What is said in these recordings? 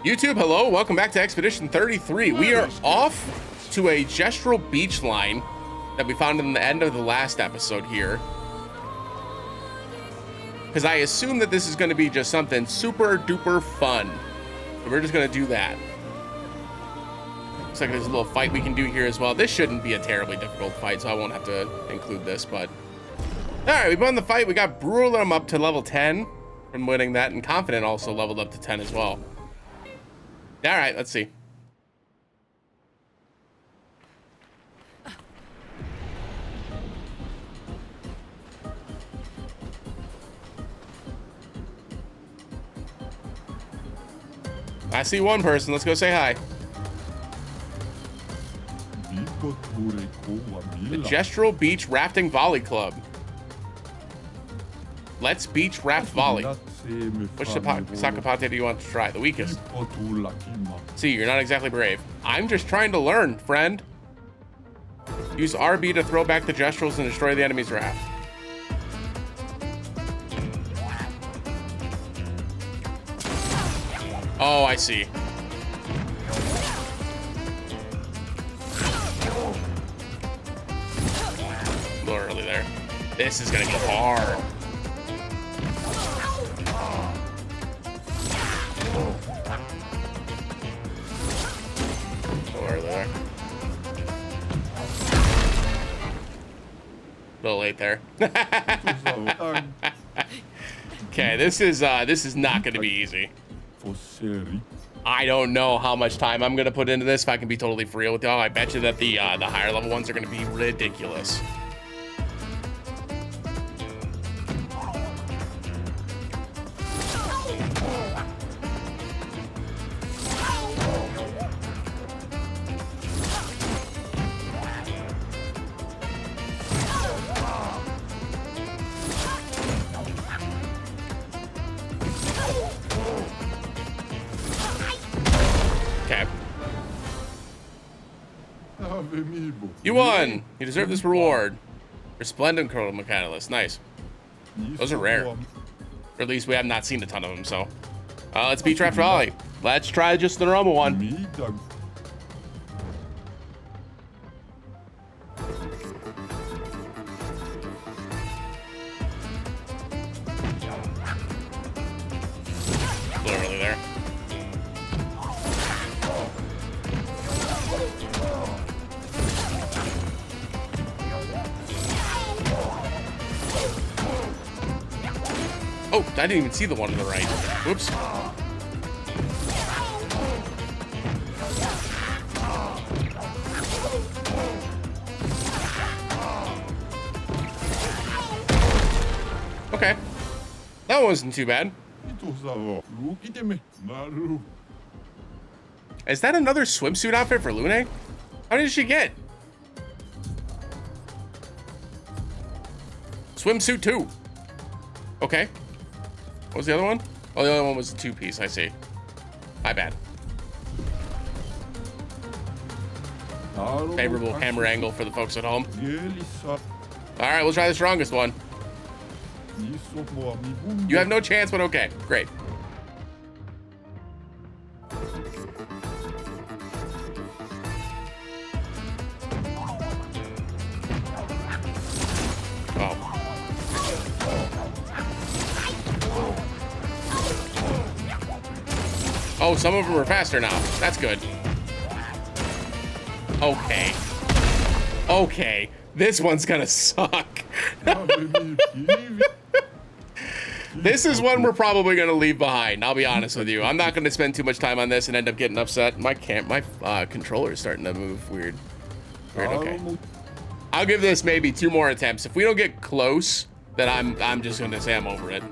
YouTube, hello, welcome back to Expedition 33. We are off to a gestural beach line that we found in the end of the last episode here. Because I assume that this is going to be just something super duper fun. So we're just going to do that. Looks like there's a little fight we can do here as well. This shouldn't be a terribly difficult fight, so I won't have to include this, but... Alright, we won the fight. We got Brutalum up to level 10 from winning that, and Confident also leveled up to 10 as well. Alright, let's see. I see one person. Let's go say hi. The Gestural Beach Rafting Volley Club. Let's beach raft volley. Which Sakapate do you want to try? The weakest. See, you're not exactly brave. I'm just trying to learn, friend. Use RB to throw back the Gestrals and destroy the enemy's raft. Oh, I see. A little early there. This is gonna be hard. A little late there. Okay, this is not going to be easy. I don't know how much time I'm going to put into this. If I can be totally for real with y'all, I bet you that the higher level ones are going to be ridiculous. You won! You deserve this reward. Resplendent Chroma Catalyst. Nice. Those are rare. Or at least we have not seen a ton of them, so. Let's beach raft volley. Let's try just the normal one. A little early there. Oh, I didn't even see the one to the right. Whoops. Okay. That wasn't too bad. Is that another swimsuit outfit for Lune? How did she get? Swimsuit 2. Okay. What was the other one? Oh, the other one was a two-piece, I see. My bad. Favorable camera angle for the folks at home. All right, we'll try the strongest one. You have no chance, but okay, great. Oh, some of them are faster now. That's good. Okay. Okay. This one's gonna suck. This is one we're probably gonna leave behind. I'll be honest with you. I'm not gonna spend too much time on this and end up getting upset. My controller is starting to move weird. Okay. I'll give this maybe 2 more attempts. If we don't get close, then I'm just gonna say I'm over it.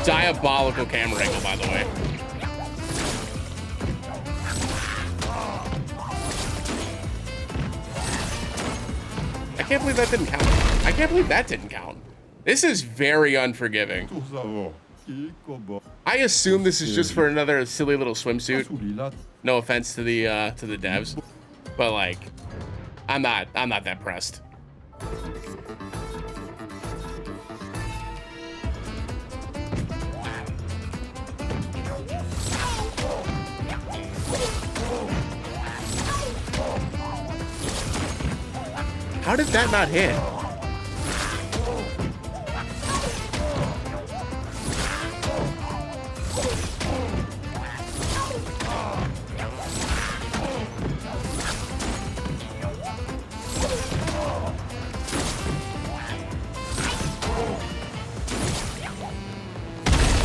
Diabolical camera angle, by the way. I can't believe that didn't count. I can't believe that didn't count. This is very unforgiving. I assume this is just for another silly little swimsuit. No offense to the devs, but like, I'm not that pressed. How did that not hit?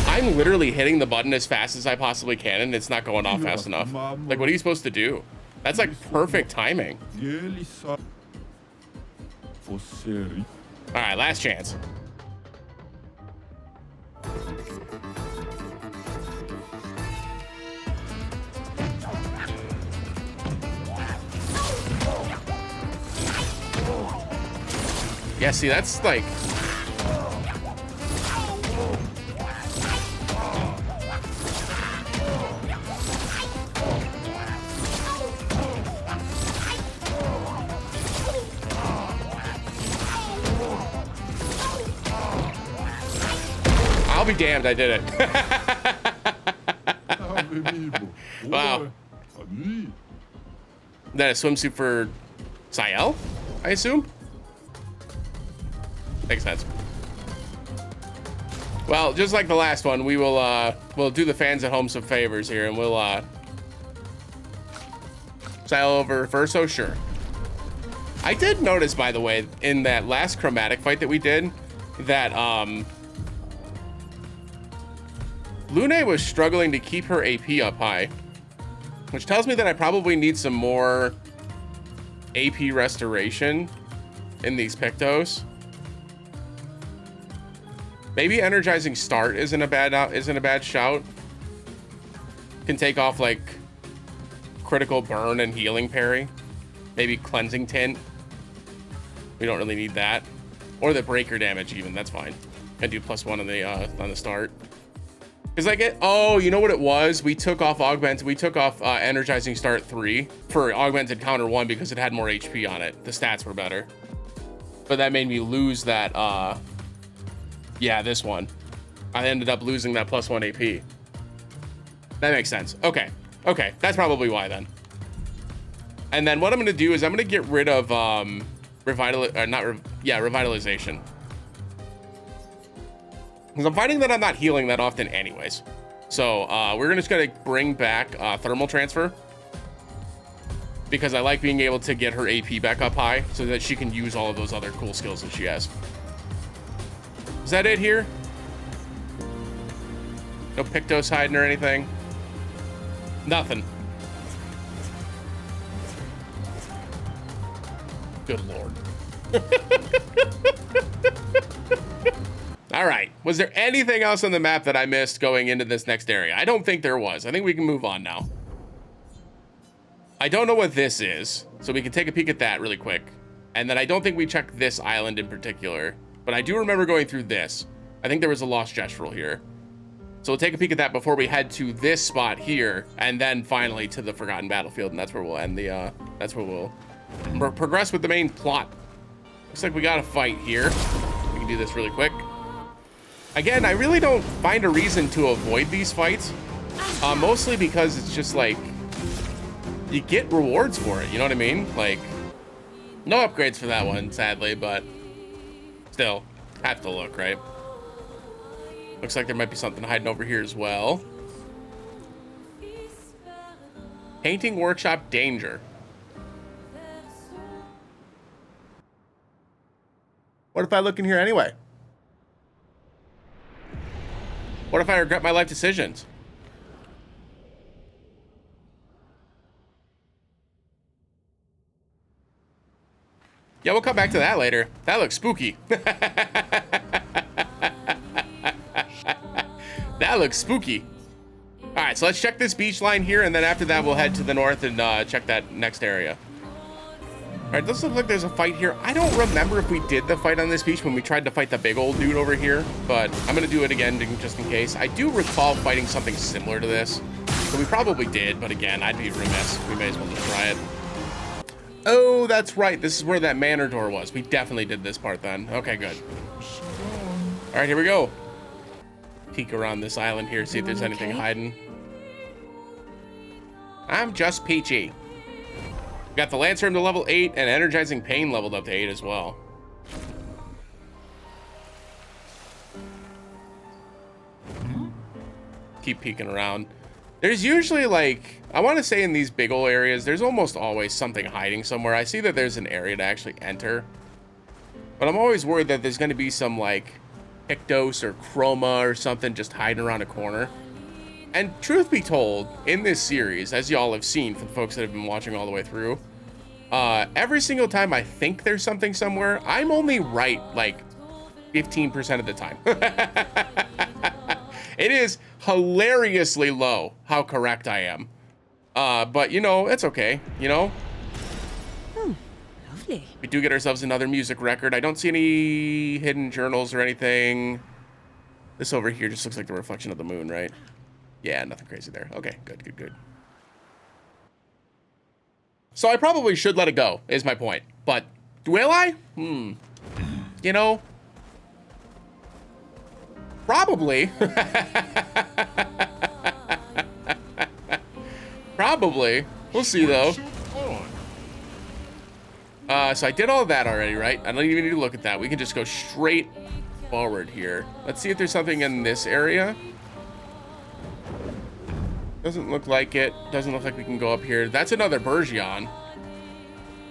I'm literally hitting the button as fast as I possibly can, and it's not going off fast enough. Like, what are you supposed to do? That's like perfect timing. All right, last chance. Yeah, see, that's like... I'll be damned, I did it. Wow. That a swimsuit for Sayel, I assume? Makes sense. Well, just like the last one, we will we'll do the fans at home some favors here, and we'll Sayel over first. Oh, sure. I did notice, by the way, in that last chromatic fight that we did, that Lune was struggling to keep her AP up high, which tells me that I probably need some more AP restoration in these Pictos. Maybe energizing start isn't a bad shout. Can take off like critical burn and healing parry. Maybe cleansing tint. We don't really need that, or the breaker damage even. That's fine. I do +1 on the start. Because I get, oh, you know what it was? We took off energizing start 3 for augmented counter 1 because it had more HP on it. The stats were better. But that made me lose that, yeah, this one. I ended up losing that +1 AP. That makes sense. Okay, okay, that's probably why then. And then what I'm gonna do is I'm gonna get rid of, revitalization. Because I'm finding that I'm not healing that often anyways. So we're just gonna bring back thermal transfer, because I like being able to get her AP back up high so that she can use all of those other cool skills that she has. Is that it here? No Pictos hiding or anything? Nothing. Good lord. All right, was there anything else on the map that I missed going into this next area? I don't think there was. I think we can move on now. I don't know what this is, so we can take a peek at that really quick. And then I don't think we checked this island in particular, but I do remember going through this. I think there was a lost gestural here. So we'll take a peek at that before we head to this spot here, and then finally to the Forgotten Battlefield, and that's where we'll end the, that's where we'll progress with the main plot. Looks like we got a fight here. We can do this really quick. Again, I really don't find a reason to avoid these fights, mostly because it's just like, you get rewards for it, you know what I mean? Like, no upgrades for that one, sadly, but still, have to look, right? Looks like there might be something hiding over here as well. Painting Workshop Danger. What if I look in here anyway? What if I regret my life decisions? Yeah, we'll come back to that later. That looks spooky. That looks spooky. All right, so let's check this beach line here, and then after that, we'll head to the north and check that next area. All right, this looks like there's a fight here. I don't remember if we did the fight on this beach when we tried to fight the big old dude over here, but I'm gonna do it again just in case. I do recall fighting something similar to this, so we probably did, but again, I'd be remiss. We may as well just try it. Oh, that's right. This is where that manor door was. We definitely did this part then. Okay, good. All right, here we go. Peek around this island here, see if there's anything hiding. I'm just peachy. We got the Lancer to level 8 and Energizing Pain leveled up to 8 as well. Keep peeking around. There's usually, like, I want to say in these big ol' areas, there's almost always something hiding somewhere. I see that there's an area to actually enter, but I'm always worried that there's going to be some, like, Pictos or Chroma or something just hiding around a corner. And truth be told, in this series, as y'all have seen for the folks that have been watching all the way through, every single time I think there's something somewhere, I'm only right, like, 15% of the time. It is hilariously low how correct I am. But, you know, it's okay, you know? Lovely. We do get ourselves another music record. I don't see any hidden journals or anything. This over here just looks like the reflection of the moon, right? Yeah, nothing crazy there. Okay, good, good, good. So I probably should let it go, is my point. But will I? You know? Probably. Probably. We'll see, though. So I did all of that already, right? I don't even need to look at that. We can just go straight forward here. Let's see if there's something in this area. Doesn't look like it. Doesn't look like we can go up here. That's another Bergeon.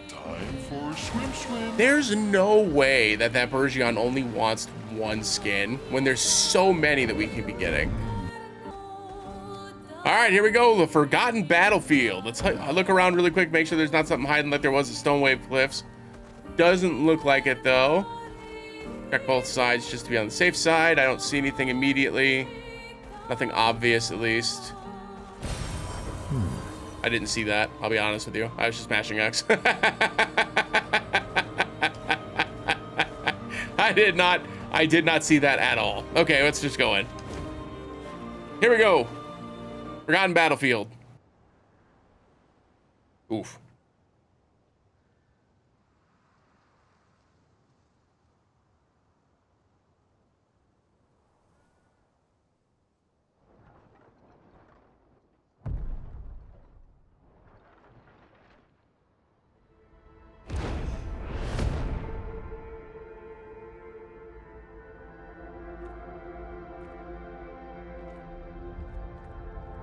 Time for swim, swim. There's no way that that Bergeon only wants one skin when there's so many that we could be getting. All right, here we go. The Forgotten Battlefield. Let's look around really quick, make sure there's not something hiding like there was at Stonewave Cliffs. Doesn't look like it, though. Check both sides just to be on the safe side. I don't see anything immediately. Nothing obvious, at least. I didn't see that. I'll be honest with you. I was just mashing X. I did not see that at all. Okay, let's just go in. Here we go. Forgotten Battlefield. Oof.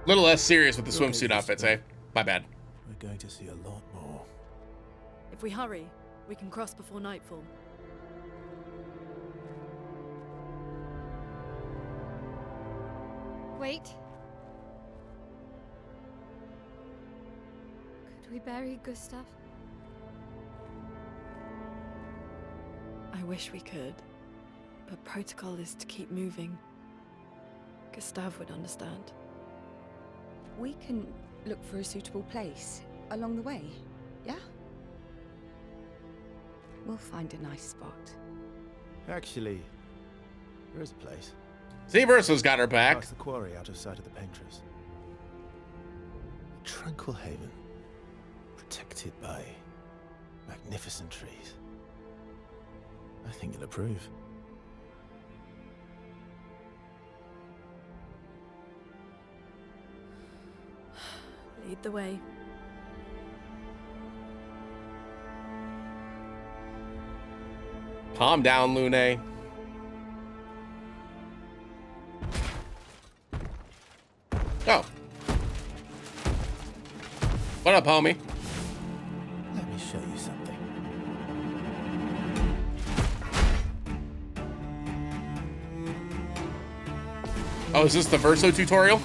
A little less serious with the swimsuit outfits, eh? My bad. We're going to see a lot more. If we hurry, we can cross before nightfall. Wait. Could we bury Gustav? I wish we could, but protocol is to keep moving. Gustav would understand. We can look for a suitable place along the way, yeah? We'll find a nice spot. Actually, there is a place. Z-Versa's got her back. Past the quarry out of sight of the painters. A tranquil haven, protected by magnificent trees. I think you'll approve. Lead the way. Calm down, Lune. Oh. What up, homie? Let me show you something. Oh, is this the Verso tutorial?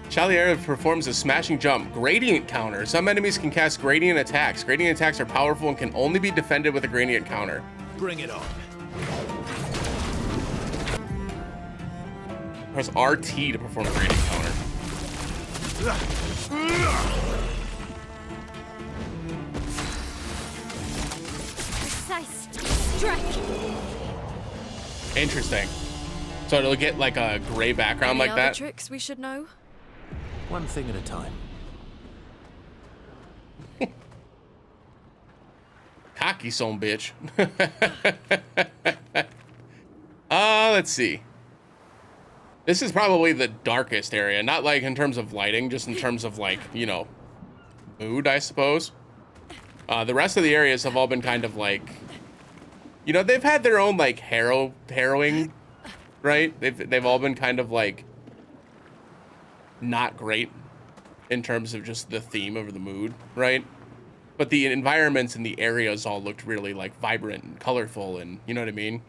Chalier performs a smashing jump. Gradient counter. Some enemies can cast gradient attacks. Gradient attacks are powerful and can only be defended with a gradient counter. Bring it on. Press RT to perform a gradient counter. Precise strike. Interesting. So it'll get like a gray background Any like other that? tricks we should know? One thing at a time. Cocky son bitch. Let's see. This is probably the darkest area, not like in terms of lighting, just in terms of like, you know, mood, I suppose. The rest of the areas have all been kind of like, you know, they've had their own like harrowing, right? They've all been kind of like not great in terms of just the theme of the mood, right? But the environments and the areas all looked really like vibrant and colorful, and you know what I mean?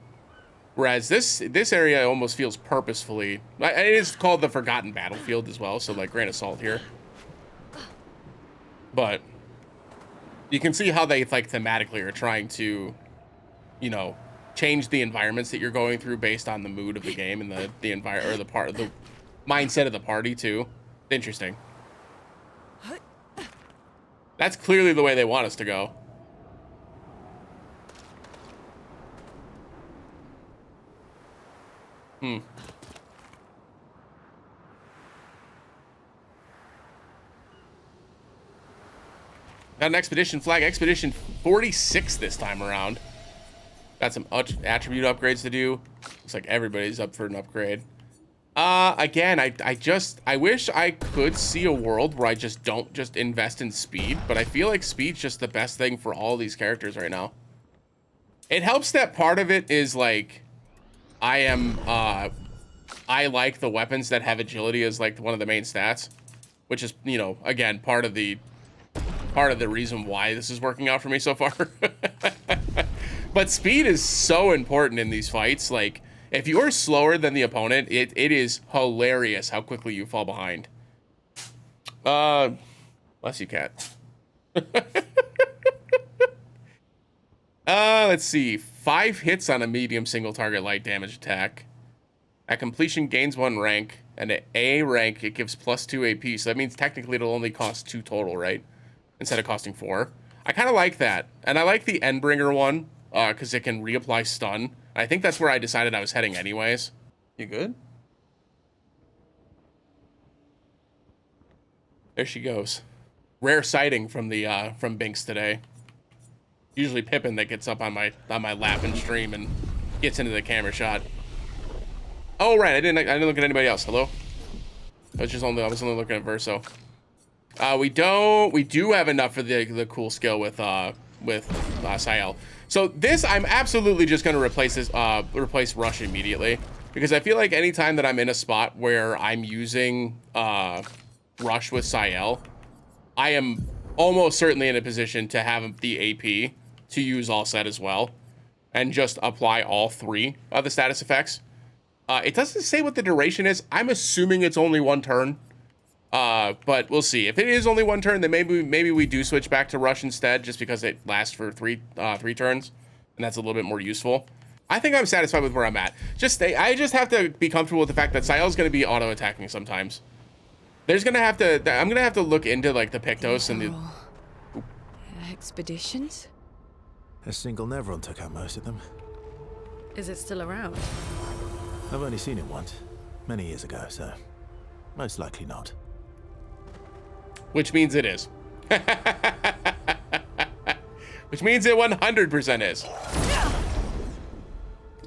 Whereas this area almost feels purposefully, it is called the Forgotten Battlefield as well, so like grain of salt here. But you can see how they like thematically are trying to, you know, change the environments that you're going through based on the mood of the game and the environment or the mindset of the party too. Interesting. That's clearly the way they want us to go. Got an expedition flag, expedition 46 this time around. Got some attribute upgrades to do. Looks like everybody's up for an upgrade. Again, I wish I could see a world where I just don't just invest in speed, but I feel like speed's just the best thing for all these characters right now. It helps that part of it is like, I like the weapons that have agility as like one of the main stats, which is, you know, again, part of the reason why this is working out for me so far. But speed is so important in these fights. Like, if you're slower than the opponent, it is hilarious how quickly you fall behind. Bless you, cat. Let's see. 5 hits on a medium single target light damage attack. At completion, gains 1 rank. And at A rank, it gives +2 AP. So that means technically it'll only cost 2 total, right? Instead of costing 4. I kind of like that. And I like the Endbringer one, because it can reapply stun. I think that's where I decided I was heading anyways. You good? There she goes. Rare sighting from the from Binks today. Usually Pippin that gets up on my lap and stream and gets into the camera shot. Oh right, I didn't look at anybody else. Hello? I was only looking at Verso. We do have enough for the cool skill with Sael. So this, I'm absolutely just gonna replace Rush immediately, because I feel like anytime that I'm in a spot where I'm using Rush with Sael, I am almost certainly in a position to have the AP to use all set as well, and just apply all 3 of the status effects. It doesn't say what the duration is. I'm assuming it's only 1 turn. But we'll see. If it is only 1 turn, then maybe we do switch back to Rush instead, just because it lasts for 3 turns, and that's a little bit more useful. I think I'm satisfied with where I'm at. I just have to be comfortable with the fact that Sael's going to be auto attacking sometimes. I'm gonna have to look into like the Pictos and the expeditions. A single Nevron took out most of them. Is it still around? I've only seen it once, many years ago, so most likely not. Which means it is. Which means it 100% is.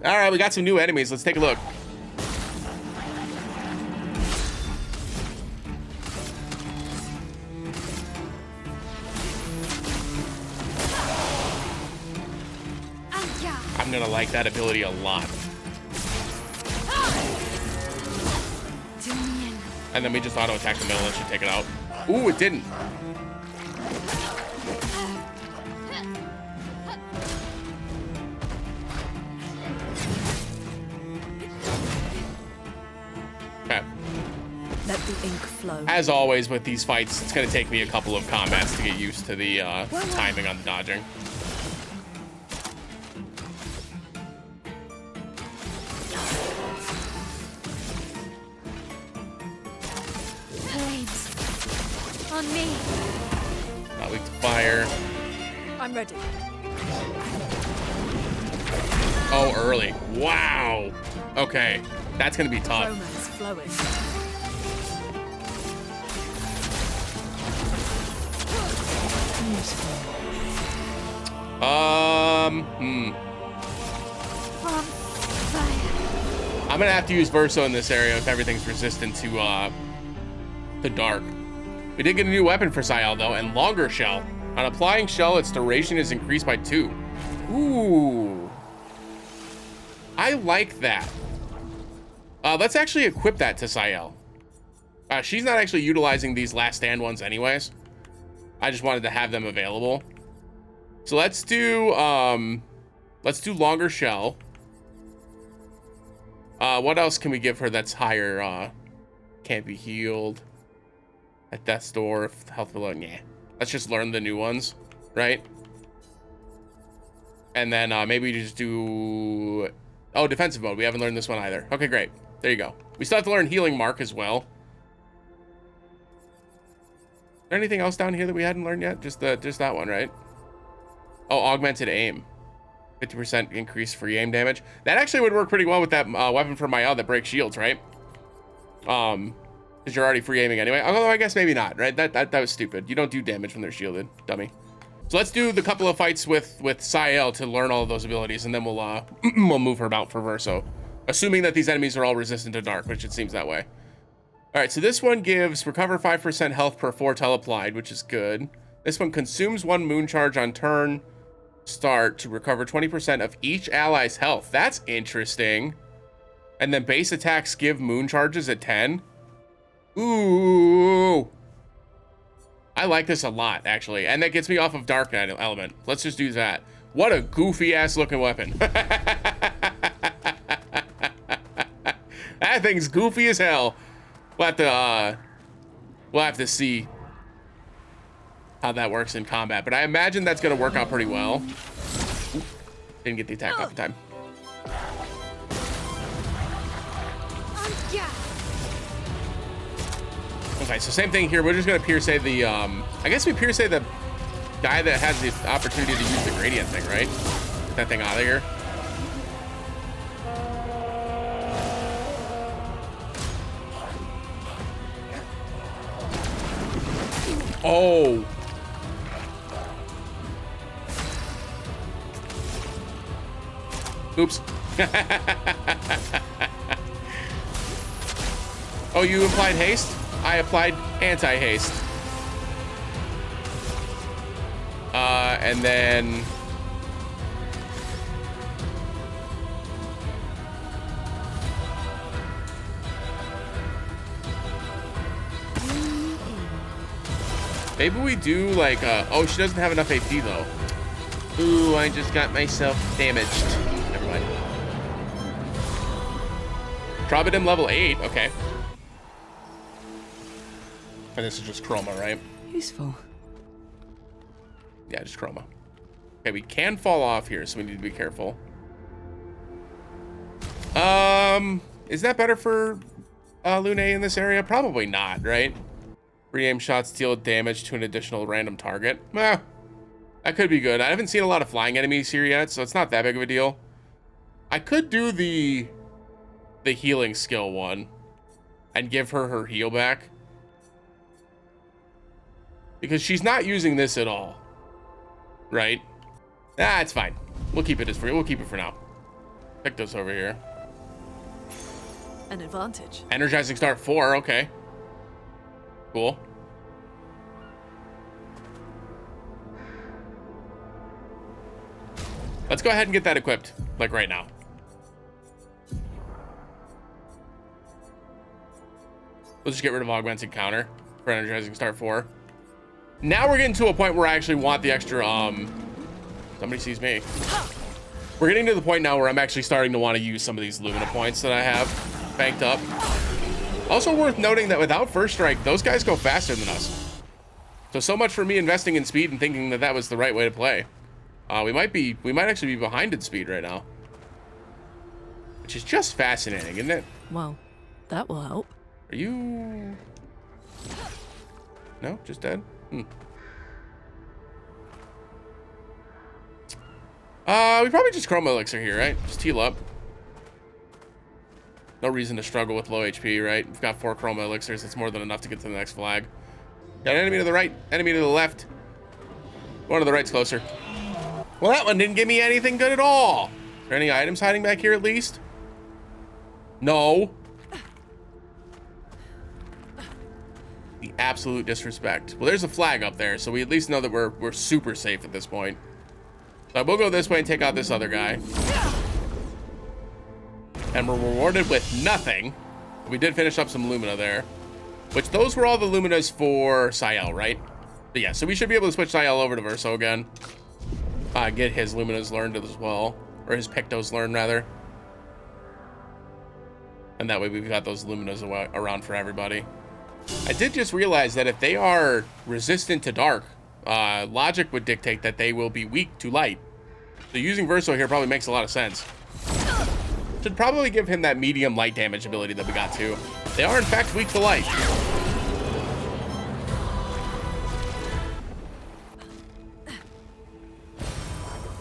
All right, we got some new enemies. Let's take a look. I'm gonna like that ability a lot. And then we just auto attack the middle and should take it out. Ooh, it didn't. Okay. Let the ink flow. As always with these fights, it's gonna take me a couple of combats to get used to the timing on the dodging. On me. Not weak to fire. I'm ready. Oh, early. Wow. Okay. That's gonna be tough. Romance flowing. On fire. I'm gonna have to use Verso in this area if everything's resistant to dark. We did get a new weapon for Sael though, and longer shell. On applying shell, its duration is increased by 2. Ooh. I like that. Let's actually equip that to Sael. She's not actually utilizing these last stand ones anyways. I just wanted to have them available. So let's do longer shell. What else can we give her that's higher? Can't be healed. At death's door, if health below, yeah. Let's just learn the new ones, right? And then maybe just do, oh, defensive mode. We haven't learned this one either. Okay, great. There you go. We still have to learn healing mark as well. Is there anything else down here that we hadn't learned yet? Just that one, right? Oh, augmented aim. 50% increase free aim damage. That actually would work pretty well with that weapon from Mael that breaks shields, right? Because you're already free aiming anyway. Although I guess maybe not, right? That was stupid. You don't do damage when they're shielded, dummy. So let's do the couple of fights with Sael to learn all of those abilities, and then we'll we'll move her about for Verso. Assuming that these enemies are all resistant to dark, which it seems that way. All right, so this one gives recover 5% health per 4 applied, which is good. This one consumes 1 moon charge on turn start to recover 20% of each ally's health. That's interesting. And then base attacks give moon charges at 10. Ooh. I like this a lot, actually. And that gets me off of dark element. Let's just do that. What a goofy ass looking weapon. That thing's goofy as hell. We'll have to see how that works in combat, but I imagine that's gonna work out pretty well. Oop, didn't get the attack off in time. Okay, so same thing here. We're just gonna pierce the I guess we pierce the guy that has the opportunity to use the gradient thing, right? Get that thing out of here. Oh. Oops. Oh, you applied haste? I applied anti-haste. And then... maybe we do like, oh, she doesn't have enough AP though. Ooh, I just got myself damaged. Never mind. Troubadem level 8, okay. And this is just chroma, right? Useful. Yeah, just chroma. Okay, we can fall off here, so we need to be careful. Is that better for Lune in this area? Probably not, right? Free aim shots deal damage to an additional random target. That could be good. I haven't seen a lot of flying enemies here yet, so it's not that big of a deal. I could do the healing skill one and give her heal back. Because she's not using this at all. Right? It's fine. We'll keep it as free. We'll keep it for now. Pick those over here. An advantage. Energizing start 4, okay. Cool. Let's go ahead and get that equipped, like right now. We'll just get rid of augmented counter for energizing start 4. Now we're getting to a point where I actually want the extra, somebody sees me. We're getting to the point now where I'm actually starting to want to use some of these Lumina points that I have banked up. Also worth noting that without First Strike, those guys go faster than us. So much for me investing in speed and thinking that that was the right way to play. We might actually be behind in speed right now. Which is just fascinating, isn't it? Well, that will help. Are you... no? Just dead? We probably just Chroma Elixir here, right? Just heal up. No reason to struggle with low HP, right? We've got 4 Chroma Elixirs. That's more than enough to get to the next flag. Got an enemy to the right, enemy to the left. One to the right's closer. Well, that one didn't give me anything good at all. Is there any items hiding back here at least? No. The absolute disrespect. Well, there's a flag up there, so we at least know that we're super safe at this point. So we'll go this way and take out this other guy. And we're rewarded with nothing. We did finish up some Lumina there. Which, those were all the Luminas for Sael, right? But yeah, so we should be able to switch Sael over to Verso again. Get his Luminas learned as well. Or his Pictos learned, rather. And that way we've got those Luminas around for everybody. I did just realize that if they are resistant to dark, logic would dictate that they will be weak to light. So using Verso here probably makes a lot of sense. Should probably give him that medium light damage ability that we got too. They are in fact weak to light.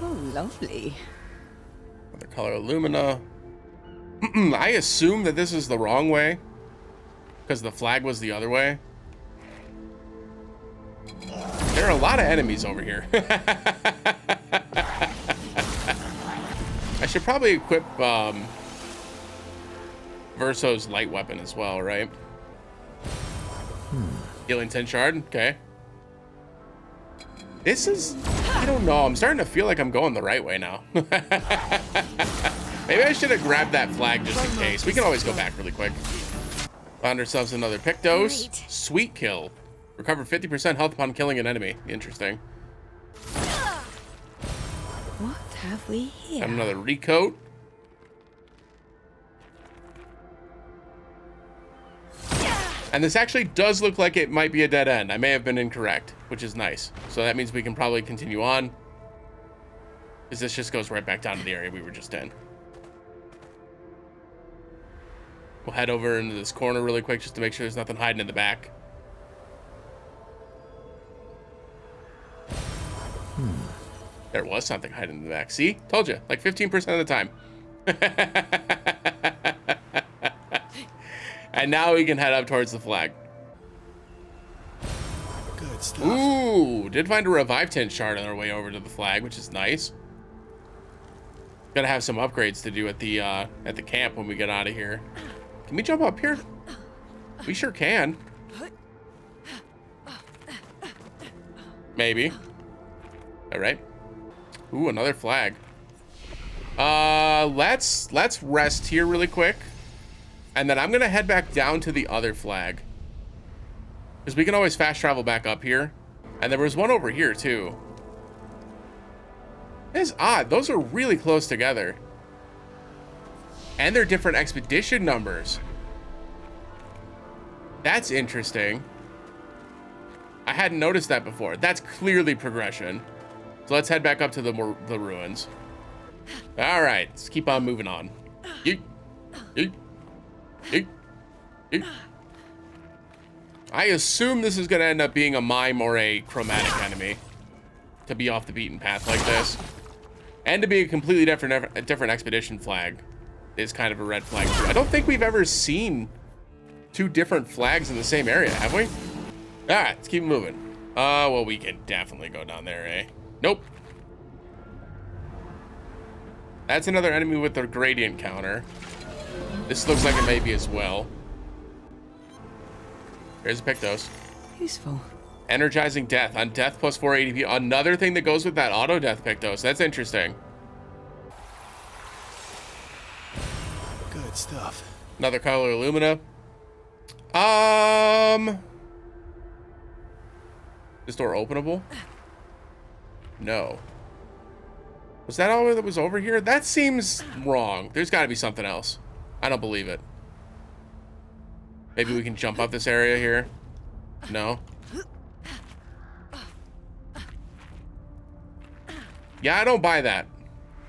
Oh, lovely. Another color of Lumina. I assume that this is the wrong way because the flag was the other way. There are a lot of enemies over here. I should probably equip Verso's light weapon as well, right? Healing 10 shard, okay. This is, I don't know, I'm starting to feel like I'm going the right way now. Maybe I should have grabbed that flag just in case. We can always go back really quick. Found ourselves another Pictos. Great. Sweet kill. Recover 50% health upon killing an enemy. Interesting. What have we here? Got another recoat. And this actually does look like it might be a dead end. I may have been incorrect, which is nice. So that means we can probably continue on. Because this just goes right back down to the area we were just in. We'll head over into this corner really quick just to make sure there's nothing hiding in the back. There was something hiding in the back. See? Told you. Like 15% of the time. And now we can head up towards the flag. Good stuff. Ooh, did find a revive tint shard on our way over to the flag, which is nice. Gotta have some upgrades to do at the camp when we get out of here. Can we jump up here? We sure can. Maybe. All right. Ooh, another flag. Let's rest here really quick. And then I'm gonna head back down to the other flag. Because we can always fast travel back up here. And there was one over here too. It's odd, those are really close together. And they're different expedition numbers. That's interesting. I hadn't noticed that before. That's clearly progression. So let's head back up to the ruins. All right, let's keep on moving on. Yeet. Yeet. Yeet. Yeet. I assume this is going to end up being a mime or a chromatic enemy to be off the beaten path like this. And to be a completely different expedition flag is kind of a red flag too. I don't think we've ever seen two different flags in the same area, have we? All right, let's keep moving. Well, we can definitely go down there, eh? Nope. That's another enemy with the gradient counter. This looks like it may be as well. Here's a Pictos. Useful. Energizing death. On death plus 4 ADP. Another thing that goes with that auto death Pictos. That's interesting. Good stuff. Another color Illumina. This door openable? No. Was that all that was over here? That seems wrong. There's got to be something else. I don't believe it. Maybe we can jump up this area here. No. Yeah, I don't buy that.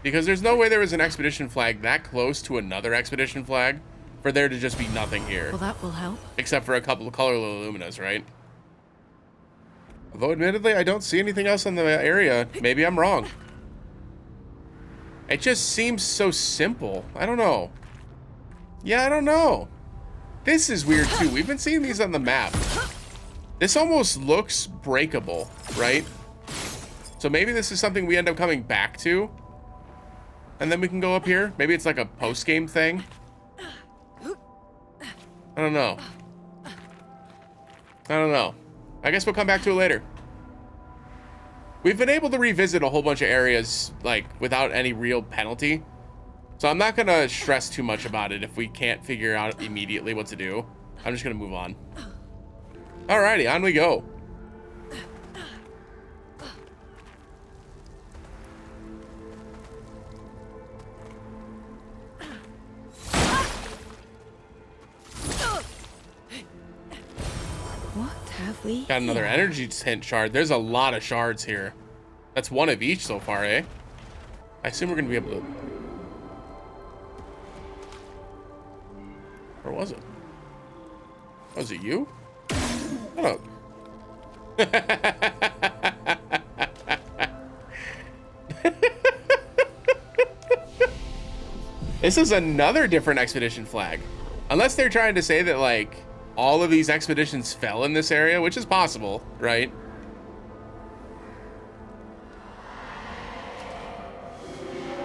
Because there's no way there was an expedition flag that close to another expedition flag for there to just be nothing here. Well, that will help. Except for a couple of color Illuminas, right? Although admittedly, I don't see anything else in the area. Maybe I'm wrong. It just seems so simple. I don't know. Yeah, I don't know. This is weird too. We've been seeing these on the map. This almost looks breakable, right? So maybe this is something we end up coming back to. And then we can go up here. Maybe it's like a post-game thing. I don't know. I don't know. I guess we'll come back to it later. We've been able to revisit a whole bunch of areas, like, without any real penalty. So I'm not gonna stress too much about it if we can't figure out immediately what to do. I'm just gonna move on. Alrighty, on we go. What have we? Got another energy tint shard. There's a lot of shards here. That's one of each so far, eh? I assume we're gonna be able to... Or was it? Was it you? Shut up. This is another different expedition flag. Unless they're trying to say that, like, all of these expeditions fell in this area, which is possible, right?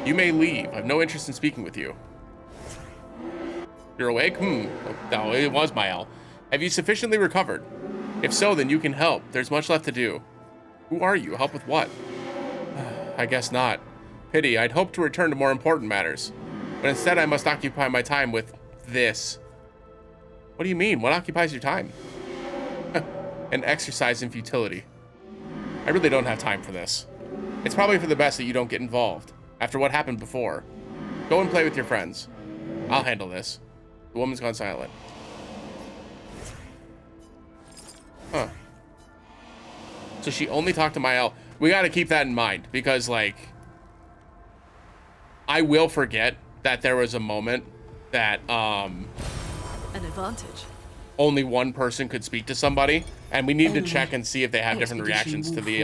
You may leave. I have no interest in speaking with you. You're awake? Oh, no, it was Mael. Have you sufficiently recovered? If so, then you can help. There's much left to do. Who are you? Help with what? I guess not. Pity. I'd hoped to return to more important matters. But instead, I must occupy my time with this. What do you mean? What occupies your time? An exercise in futility. I really don't have time for this. It's probably for the best that you don't get involved. After what happened before. Go and play with your friends. I'll handle this. The woman's gone silent. Huh. So she only talked to Mael. We gotta keep that in mind, because, like, I will forget that there was a moment that, An advantage. only one person could speak to somebody, and we need to check and see if they have different reactions to the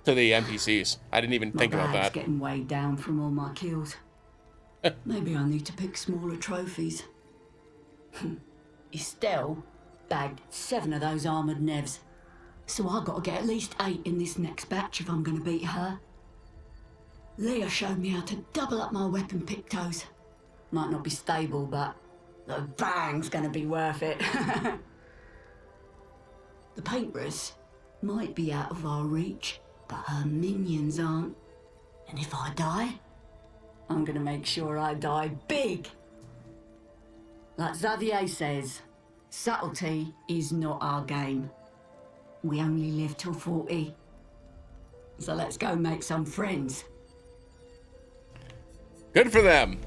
NPCs. I didn't even think about that. Getting weighed down from all my kills. Maybe I need to pick smaller trophies. Estelle bagged 7 of those armoured nevs. So I've got to get at least 8 in this next batch if I'm going to beat her. Leah showed me how to double up my weapon pictos. Might not be stable, but the bang's going to be worth it. The paintbrus might be out of our reach, but her minions aren't. And if I die, I'm gonna make sure I die big. Like Xavier says, subtlety is not our game. We only live till 40. So let's go make some friends. Good for them.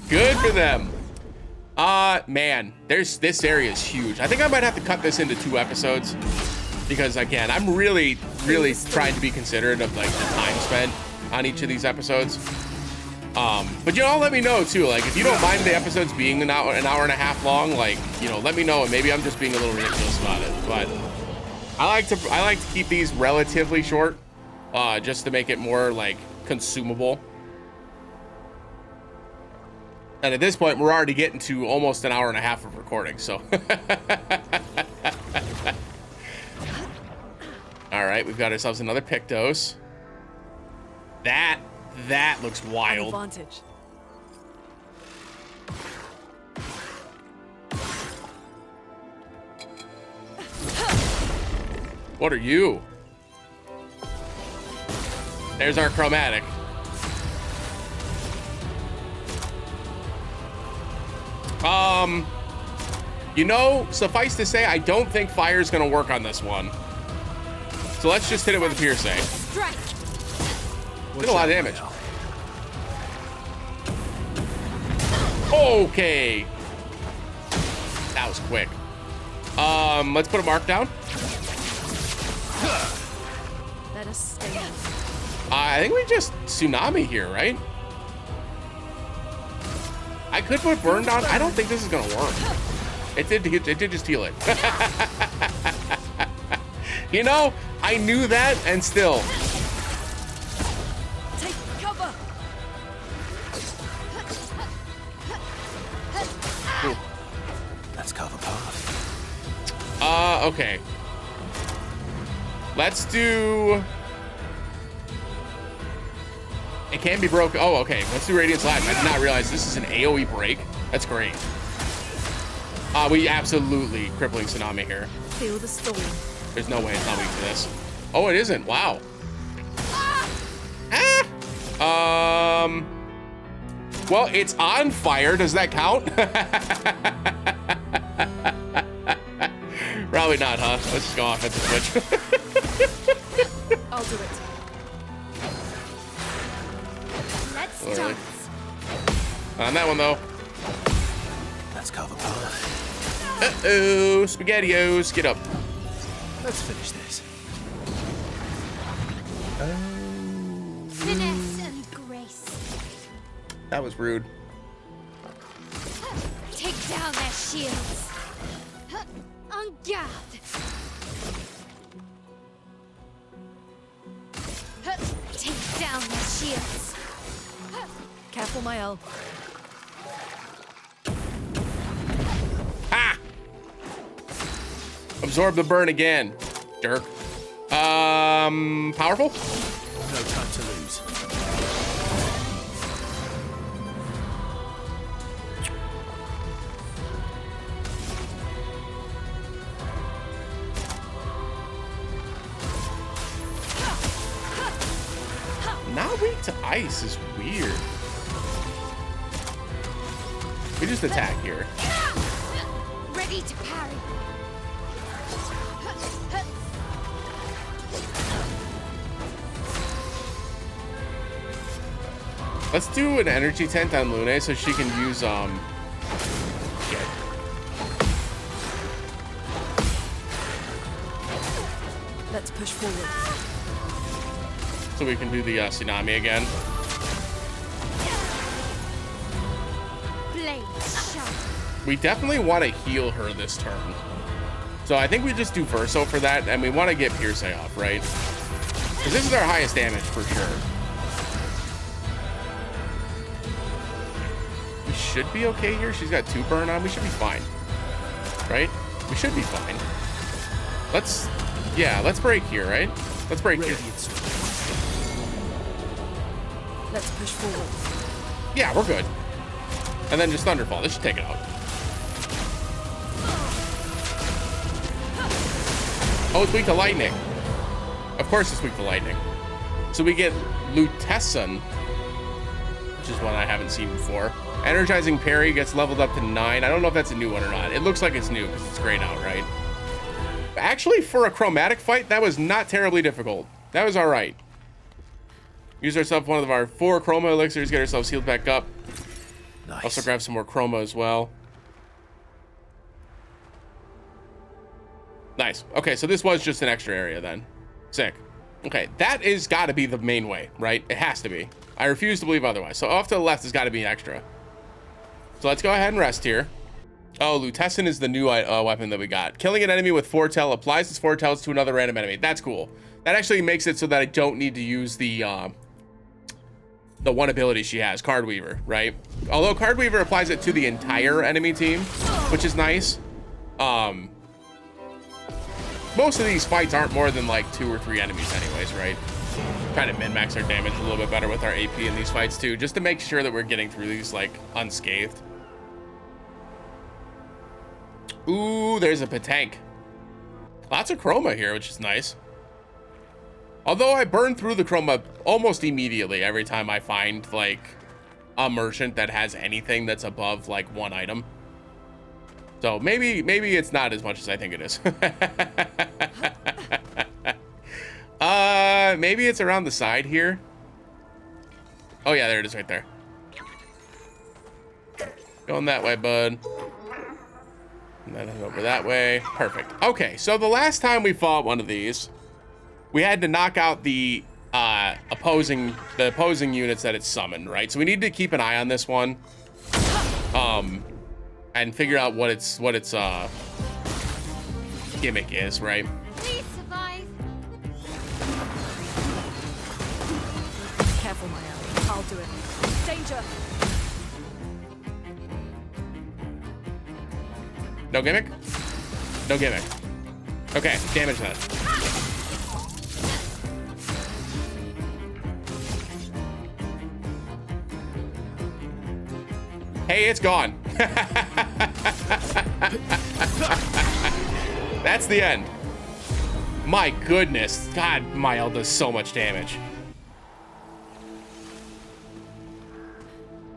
Good for them. Man, this area is huge. I think I might have to cut this into 2 episodes because, again, I'm really trying to be considerate of, like, the time spent on each of these episodes. But, you know, let me know too. Like, if you don't mind the episodes being an hour and a half long, like, you know, let me know, and maybe I'm just being a little ridiculous about it. But I like to keep these relatively short, just to make it more, like, consumable. And at this point, we're already getting to almost an hour and a half of recording, so. All right, we've got ourselves another Pictos. That looks wild. Advantage. What are you? There's our chromatic. You know, suffice to say, I don't think fire's gonna work on this one. So let's just hit it with a piercing. Did a lot of damage. Okay. That was quick. Let's put a mark down. Let us stay. I think we just tsunami here, right? I could put burn down. I don't think this is gonna work. It did just heal it. You know, I knew that, and still. Take cover. Ooh. Let's cover path. Okay. Let's do It can be broken. Oh, okay. Let's do Radiant Slash. I did not realize this is an AoE break. That's great. We absolutely crippling Tsunami here. Feel the storm. There's no way it's not weak to this. Oh, it isn't. Wow. Ah! Well, it's on fire. Does that count? Probably not, huh? Let's just go off at the switch. I'll do it. Let's Literally. dance. On that one, though. That's cover power. Uh-oh. SpaghettiOs. Get up. Let's finish this. Finesse and grace. That was rude. Take down their shields. En garde. Take down their shields. Careful, my L. Ha! Absorb the burn again. Jerk. Powerful? No time to lose. Not weak to ice is weird. We just attack here. Ready to parry. Let's do an energy tent on Lune so she can use shit. Let's push forward. So we can do the tsunami again. Blades sharp. We definitely want to heal her this turn. So I think we just do Verso for that, and we want to get Pierce off, right? Because this is our highest damage for sure. We should be okay here. She's got 2 burn on. We should be fine. Right? We should be fine. Let's break here, right? Let's break here. Let's push forward. Yeah, we're good. And then just Thunderfall. This should take it out. Oh, it's weak to lightning. Of course it's weak to lightning. So we get Lutessen, which is one I haven't seen before. Energizing Parry gets leveled up to 9. I don't know if that's a new one or not. It looks like it's new because it's grayed out, right? Actually, for a chromatic fight, that was not terribly difficult. That was all right. Use ourselves one of our 4 chroma elixirs, get ourselves healed back up. Nice. Also grab some more chroma as well. Nice. Okay, so this was just an extra area then. Sick. Okay, that is got to be the main way, right? It has to be. I refuse to believe otherwise. So off to the left has got to be extra. So let's go ahead and rest here. Oh, Lutessen is the new weapon that we got. Killing an enemy with foretell applies its foretells to another random enemy. That's cool. That actually makes it so that I don't need to use the one ability she has, Card Weaver, right? Although Card Weaver applies it to the entire enemy team, which is nice. Most of these fights aren't more than like 2 or 3 enemies anyways, right? Kind of min-max our damage a little bit better with our AP in these fights too, just to make sure that we're getting through these like unscathed. Ooh, there's a Patank. Lots of chroma here, which is nice. Although I burn through the chroma almost immediately every time I find like a merchant that has anything that's above like 1 item. So maybe it's not as much as I think it is. Maybe it's around the side here. Oh yeah, there it is right there. Going that way, bud. And then over that way. Perfect. Okay, so the last time we fought one of these, we had to knock out the opposing units that it summoned, right? So we need to keep an eye on this one. And figure out what its gimmick is, right? Please survive. Careful, my L. I'll do it. Danger. No gimmick? No gimmick. Okay, damage that. Hey, it's gone. That's the end. My goodness. God, Mael does so much damage.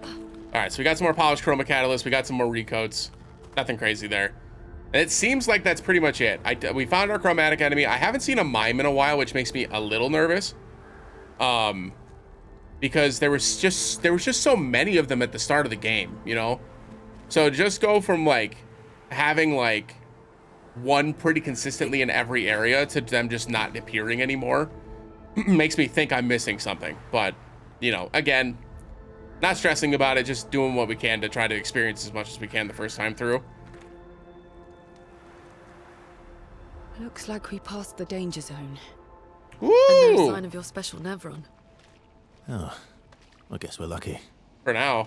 All right, so we got some more polished chroma catalysts. We got some more recoats. Nothing crazy there. And it seems like that's pretty much it. We found our chromatic enemy. I haven't seen a mime in a while, which makes me a little nervous. Because there was just so many of them at the start of the game, you know? So just go from like having like one pretty consistently in every area to them just not appearing anymore makes me think I'm missing something. But, you know, again, not stressing about it, just doing what we can to try to experience as much as we can the first time through. Looks like we passed the danger zone. Woo! And no sign of your special Nevron. Oh, I guess we're lucky. For now.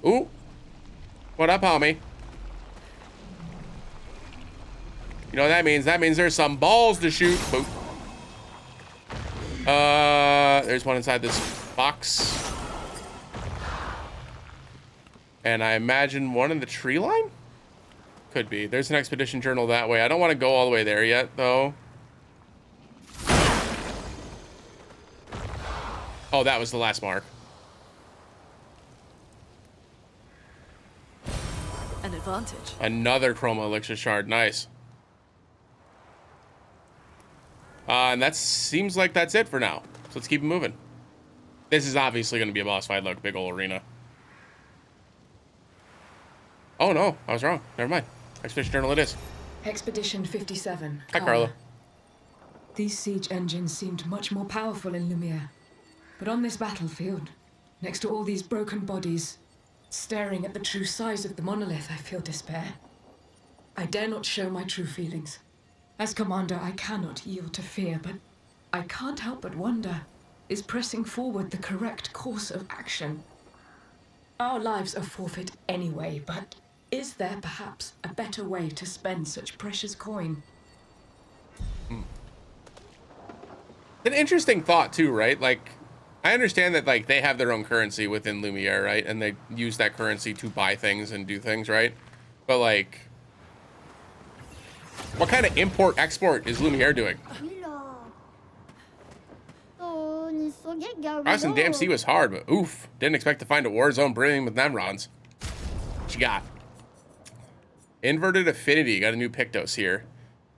Ooh. What up, homie? You know what that means? That means there's some balls to shoot. Boop. There's one inside this box. And I imagine one in the tree line? Could be. There's an expedition journal that way. I don't want to go all the way there yet, though. Oh, that was the last mark. An advantage. Another chroma elixir shard. Nice. And that seems like that's it for now. So let's keep it moving. This is obviously going to be a boss fight. Look, big old arena. Oh, no. I was wrong. Never mind. Expedition journal it is. Expedition 57. Hi, Carla. These siege engines seemed much more powerful in Lumiere. But on this battlefield, next to all these broken bodies, staring at the true size of the monolith, I feel despair. I dare not show my true feelings. As commander, I cannot yield to fear, but I can't help but wonder, is pressing forward the correct course of action? Our lives are forfeit anyway, but is there perhaps a better way to spend such precious coin? An interesting thought too, right? Like, I understand that like they have their own currency within Lumiere, right? And they use that currency to buy things and do things, right? But like, what kind of import-export is Lumiere doing? Crossing Damn Sea was hard, but oof. Didn't expect to find a war zone brimming with Nemrons. What you got? Inverted Affinity. Got a new Pictos here.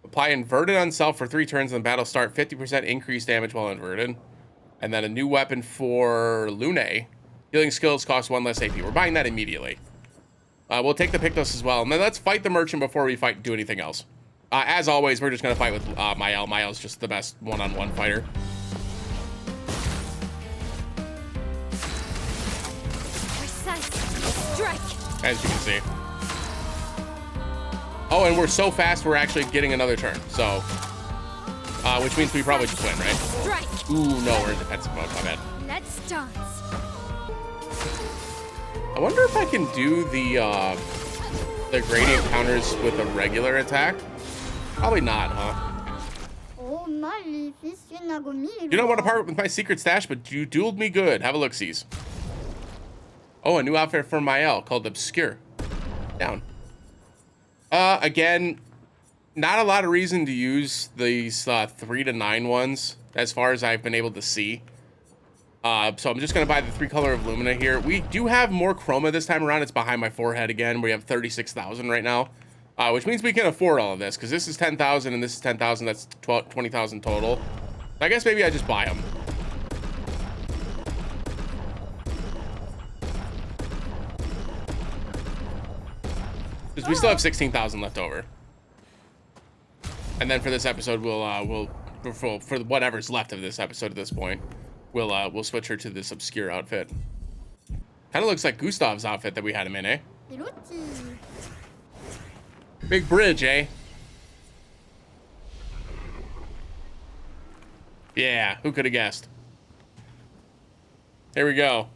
Apply Inverted on self for 3 turns on battle start. 50% increased damage while inverted. And then a new weapon for Lune. Healing skills cost 1 less AP. We're buying that immediately. We'll take the Pictos as well. And then let's fight the merchant before we do anything else. As always, we're just going to fight with Mael. Mael's just the best one-on-one fighter. Strike. As you can see. Oh, and we're so fast, we're actually getting another turn. So, which means we probably just win, right? Strike. Ooh, no, we're in defensive mode. My bad. Let's dance. I wonder if I can do the gradient counters with a regular attack. Probably not, huh? You don't want to part with my secret stash, but you dueled me good. Have a look-sees. Oh, a new outfit for Mael called Obscur. Down. Again, not a lot of reason to use these 3 to 9 ones as far as I've been able to see. So I'm just going to buy the 3 color of Lumina here. We do have more chroma this time around. It's behind my forehead again. We have 36,000 right now, which means we can afford all of this because this is 10,000 and this is 10,000. That's 20,000 total. I guess maybe I just buy them. Because we still have 16,000 left over. And then for this episode, we'll for whatever's left of this episode at this point, we'll switch her to this obscure outfit. Kind of looks like Gustav's outfit that we had him in, eh? Big bridge, eh? Yeah, who could have guessed? Here we go.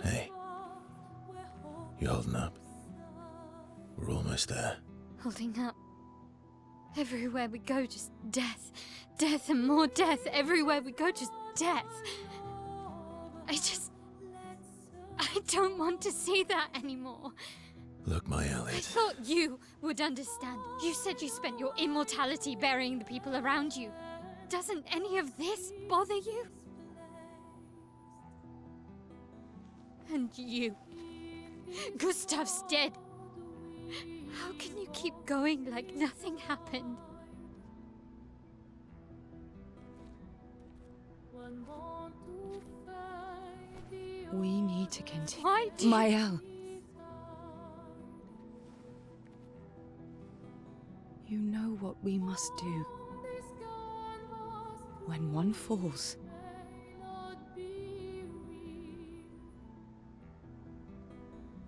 Hey, you holding up? We're almost there. Holding up. Everywhere we go, just death. Death and more death. Everywhere we go, just death. I don't want to see that anymore. Look, my I Elliot. thought you would understand. You said you spent your immortality burying the people around you. Doesn't any of this bother you? And you. Gustav's dead. How can you keep going like nothing happened? We need to continue. Why do you... Mael. You know what we must do. When one falls,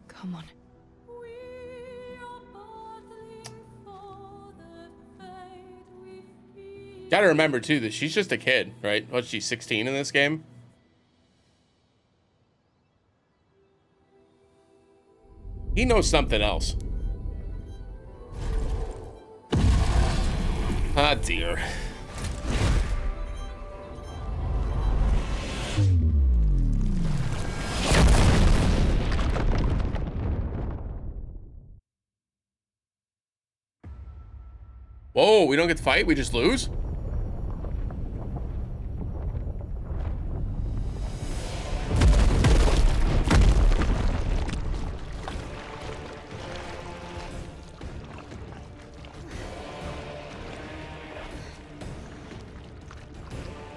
come on. Gotta remember too that she's just a kid, right? What, she's 16 in this game? He knows something else. Ah, dear. Whoa, we don't get to fight? We just lose?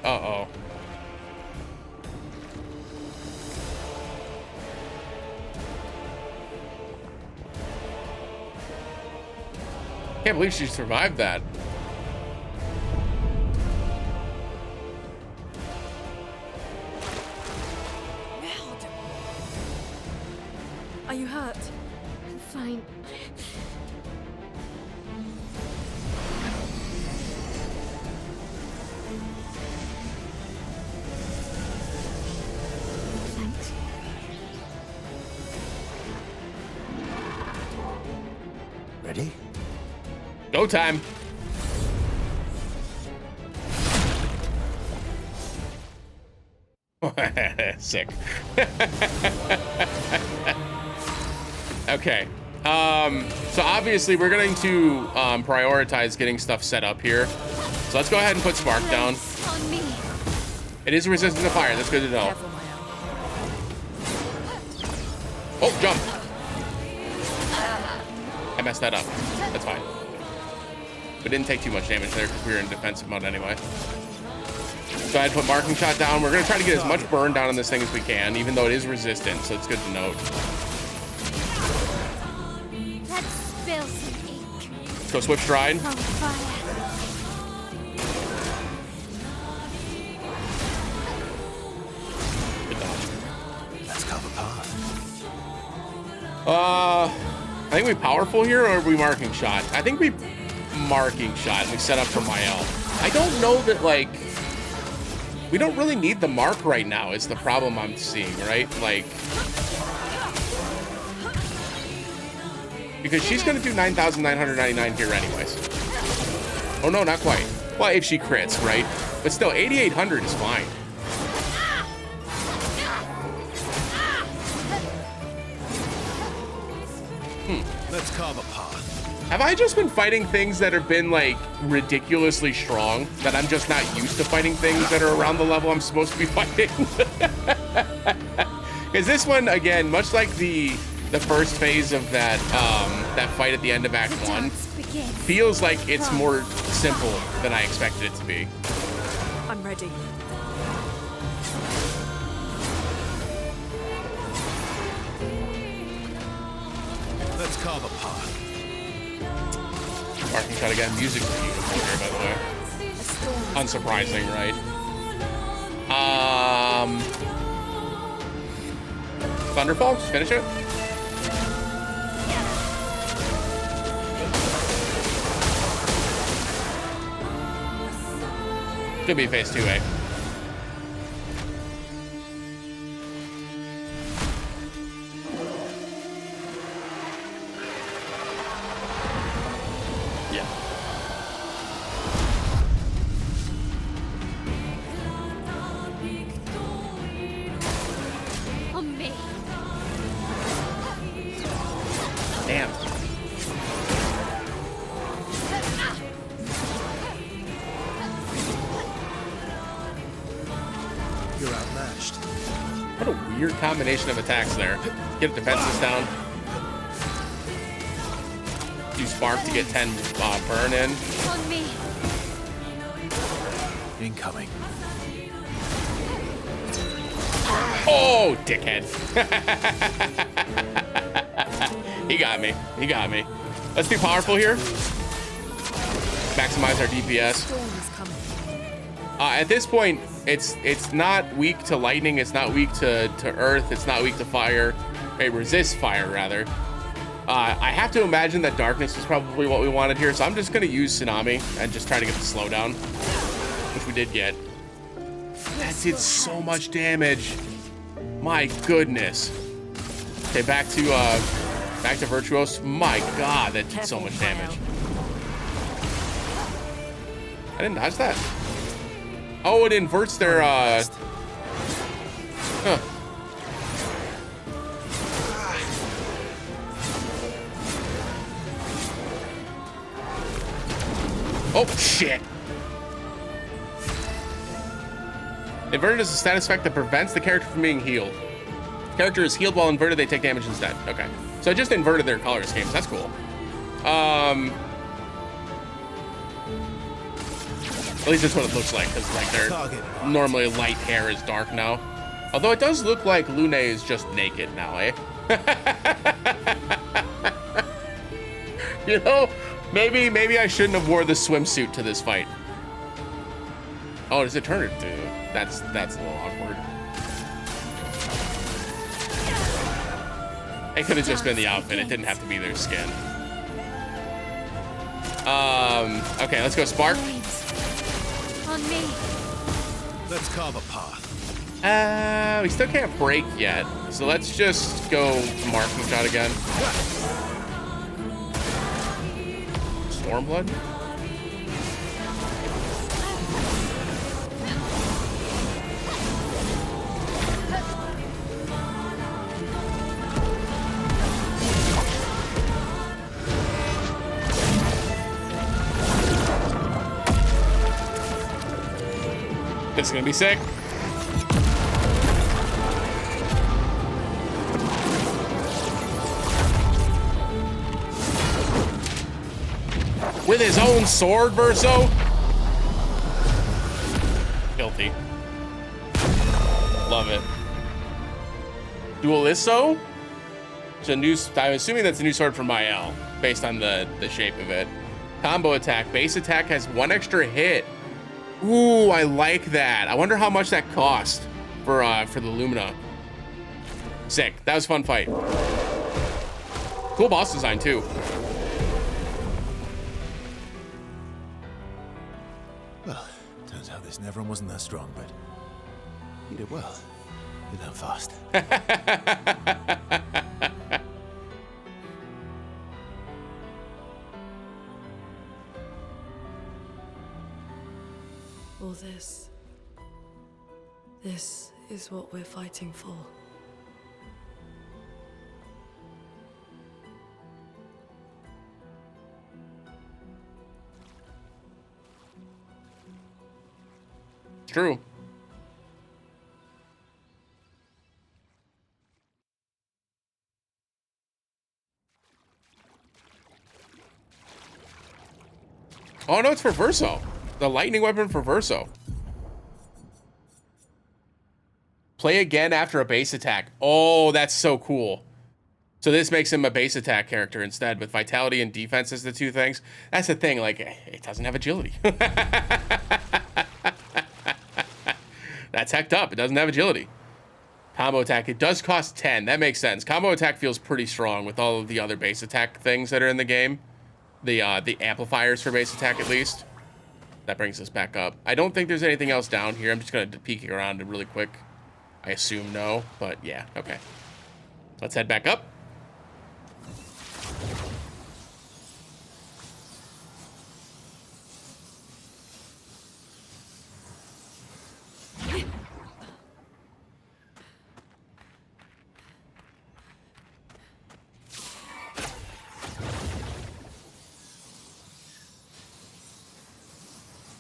Uh-oh. Can't believe she survived that. Are you hurt? I'm fine. Thanks. Ready? Go time. Sick. Okay. So obviously we're going to prioritize getting stuff set up here. So let's go ahead and put Spark down. On me. It is resistant to fire. That's good to know. Careful, Mael. Oh, jump. I messed that up. That's fine. We didn't take too much damage there because we were in defensive mode anyway. So I'd put marking shot down. We're going to try to get as much burn down on this thing as we can, even though it is resistant, so it's good to note. Let's spill some ink. Let's go Swift Stride. On fire. Good dodge. Let's cover path. I think we powerful here, or are we marking shot? I think we marking shot, and we set up for Mael. I don't know that, like, we don't really need the mark right now is the problem I'm seeing, right? Like, because she's going to do 9,999 here anyways. Oh, no, not quite. Well, if she crits, right? But still, 8,800 is fine. Let's carve a path. Have I just been fighting things that have been, like, ridiculously strong? That I'm just not used to fighting things that are around the level I'm supposed to be fighting? Because this one, again, much like the first phase of that that fight at the end of Act 1, feels like it's more simple than I expected it to be. I'm ready. Let's carve a path. Marking shot again. Music's beautiful here, by the way. Unsurprising, right? Thunderfall, just finish it. Could be phase 2A. You're outmatched. What a weird combination of attacks there. Get defenses down. Do spark to get 10 burn in. On me. Incoming. Oh, dickhead. He got me. He got me. Let's be powerful here. Maximize our DPS. Storm is coming. At this point, it's not weak to lightning. It's not weak to earth. It's not weak to fire. It resists fire, rather. I have to imagine that darkness is probably what we wanted here, so I'm just going to use Tsunami and just try to get the slowdown, which we did get. That did so much damage. My goodness. Okay, back to Virtuos. My God, that did so much damage. I didn't dodge that. Oh, it inverts their huh. Oh shit. Inverted is a status effect that prevents the character from being healed. Character is healed while inverted, they take damage instead. Okay. So I just inverted their color schemes. That's cool. At least that's what it looks like, because like their normally light hair is dark now. Although it does look like Lune is just naked now, eh? You know, maybe I shouldn't have wore the swimsuit to this fight. Oh, does it turn it to? That's a little awkward. It could have just been the outfit. It didn't have to be their skin. Okay, let's go Spark. On me. Let's carve a path. We still can't break yet, so let's just go Marking Shot again. Stormblood? This is gonna be sick. With his own sword, Verso? Filthy. Love it. Duelisso? It's a new, I'm assuming that's a new sword for Mael, based on the shape of it. Combo attack. Base attack has 1 extra hit. Ooh, I like that. I wonder how much that cost for the Lumina. Sick. That was a fun fight. Cool boss design too. Well, turns out this Nevron wasn't that strong, but you did well. You learn fast. All this is what we're fighting for. True. Oh no, it's for Verso. The lightning weapon for Verso. Play again after a base attack. Oh, that's so cool. So this makes him a base attack character instead, with vitality and defense as the two things. That's the thing, like, it doesn't have agility. That's hecked up. It doesn't have agility. Combo attack, it does cost 10. That makes sense. Combo attack feels pretty strong with all of the other base attack things that are in the game. The amplifiers for base attack, at least. That brings us back up. I don't think there's anything else down here. I'm just going to peek around it really quick. I assume no, but yeah, okay. Let's head back up.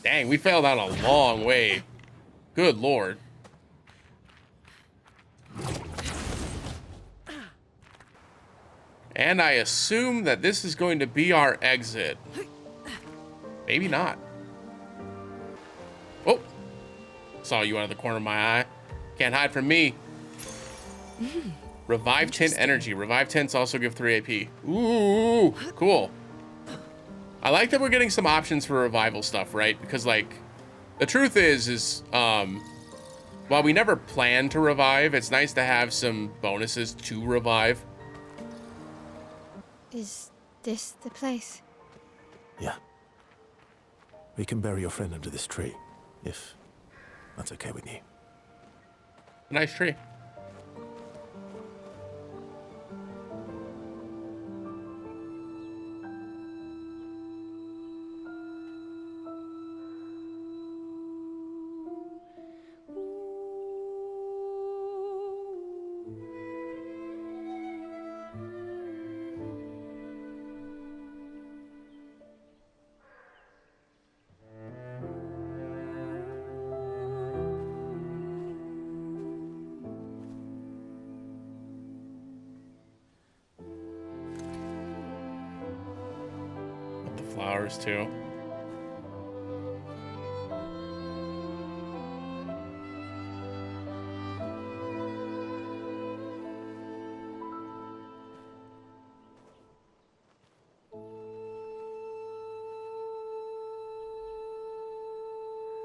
Dang, we fell down a long way. Good lord. And I assume that this is going to be our exit. Maybe not. Oh! Saw you out of the corner of my eye. Can't hide from me. Revive tint energy. Revive tints also give 3 AP. Ooh, cool. I like that we're getting some options for revival stuff, right? Because, like, the truth is, while we never plan to revive, it's nice to have some bonuses to revive. Is this the place? Yeah. We can bury your friend under this tree, if that's okay with you. Nice tree. Flowers too.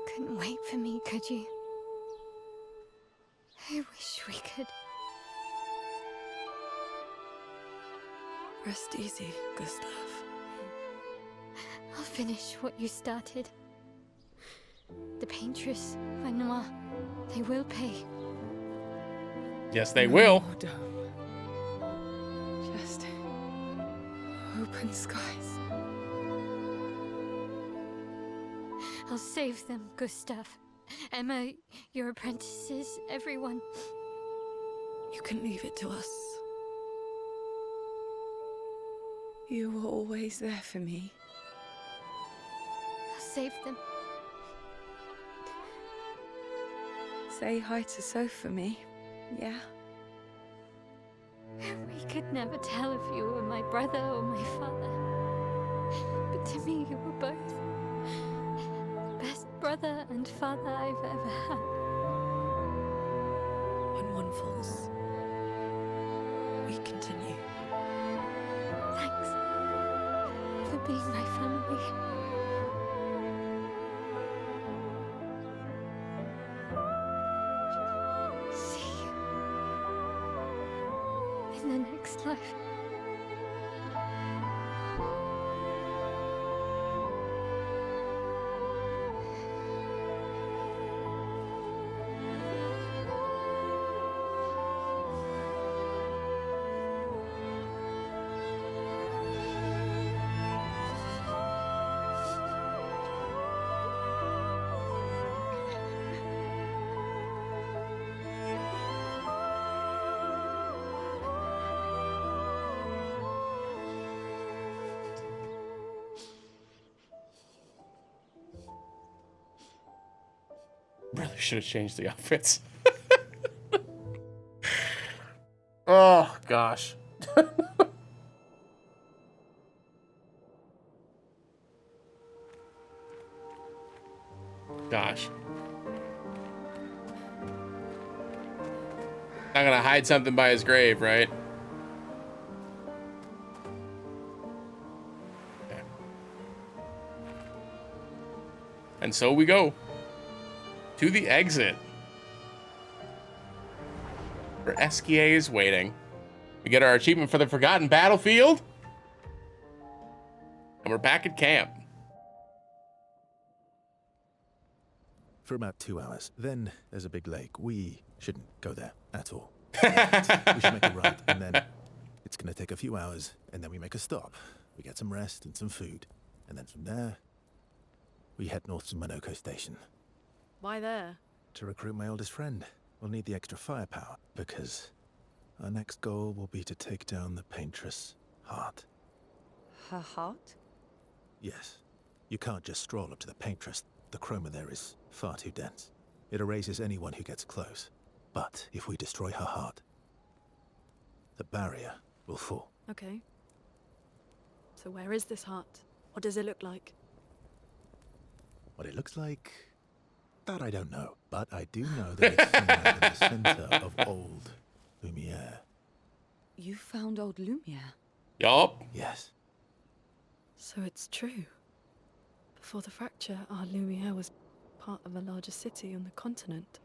Couldn't wait for me, could you? I wish we could. Rest easy, Gustav. I'll finish what you started. The paintress, Renoir, they will pay. Yes, they will. Oh, don't. Just open skies. I'll save them, Gustav. Emma, your apprentices, everyone. You can leave it to us. You were always there for me. I'll save them. Say hi to Soph for me, yeah? We could never tell if you were my brother or my father. But to me, you were both. Best brother and father I've ever had. When one falls, we continue. Thanks for being my family. See you in the next life. Really should have changed the outfits. Oh, gosh. Gosh. Not gonna hide something by his grave, right? Okay. And so we go to the exit, where Esquier is waiting. We get our achievement for the Forgotten Battlefield, and we're back at camp. For about 2 hours. Then there's a big lake. We shouldn't go there at all. We should make a right, and then it's gonna take a few hours, and then we make a stop. We get some rest and some food, and then from there, we head north to Monoko Station. Why there? To recruit my oldest friend. We'll need the extra firepower, because our next goal will be to take down the Paintress' heart. Her heart? Yes. You can't just stroll up to the Paintress. The chroma there is far too dense. It erases anyone who gets close. But if we destroy her heart, the barrier will fall. Okay. So where is this heart? What does it look like? What it looks like, that I don't know. But I do know that it's somewhere in the center of old Lumiere. You found old Lumiere? Yup. Yes. So it's true. Before the fracture, our Lumiere was part of a larger city on the continent.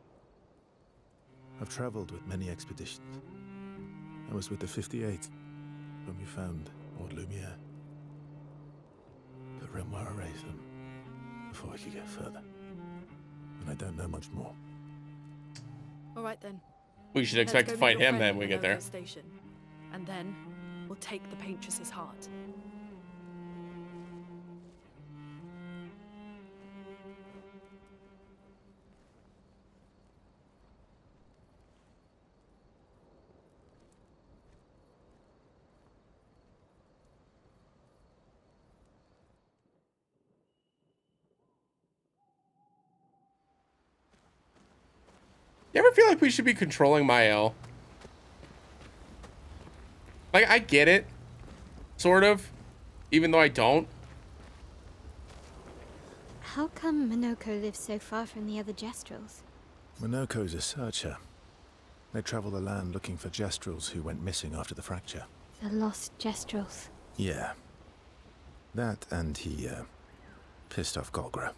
I've traveled with many expeditions. I was with the 58 when we found old Lumiere. But Renoir erased them before we could get further. And I don't know much more. All right then. We should Let's expect go to meet fight your him friend then at when we the get there. local Station. And then we'll take the Paintress's heart. You ever feel like we should be controlling Mael? Like, I get it. Sort of. Even though I don't. How come Minoko lives so far from the other Jestrels? Minoko's a searcher. They travel the land looking for Jestrels who went missing after the fracture. The lost Jestrels. Yeah. That and he, pissed off Golgra.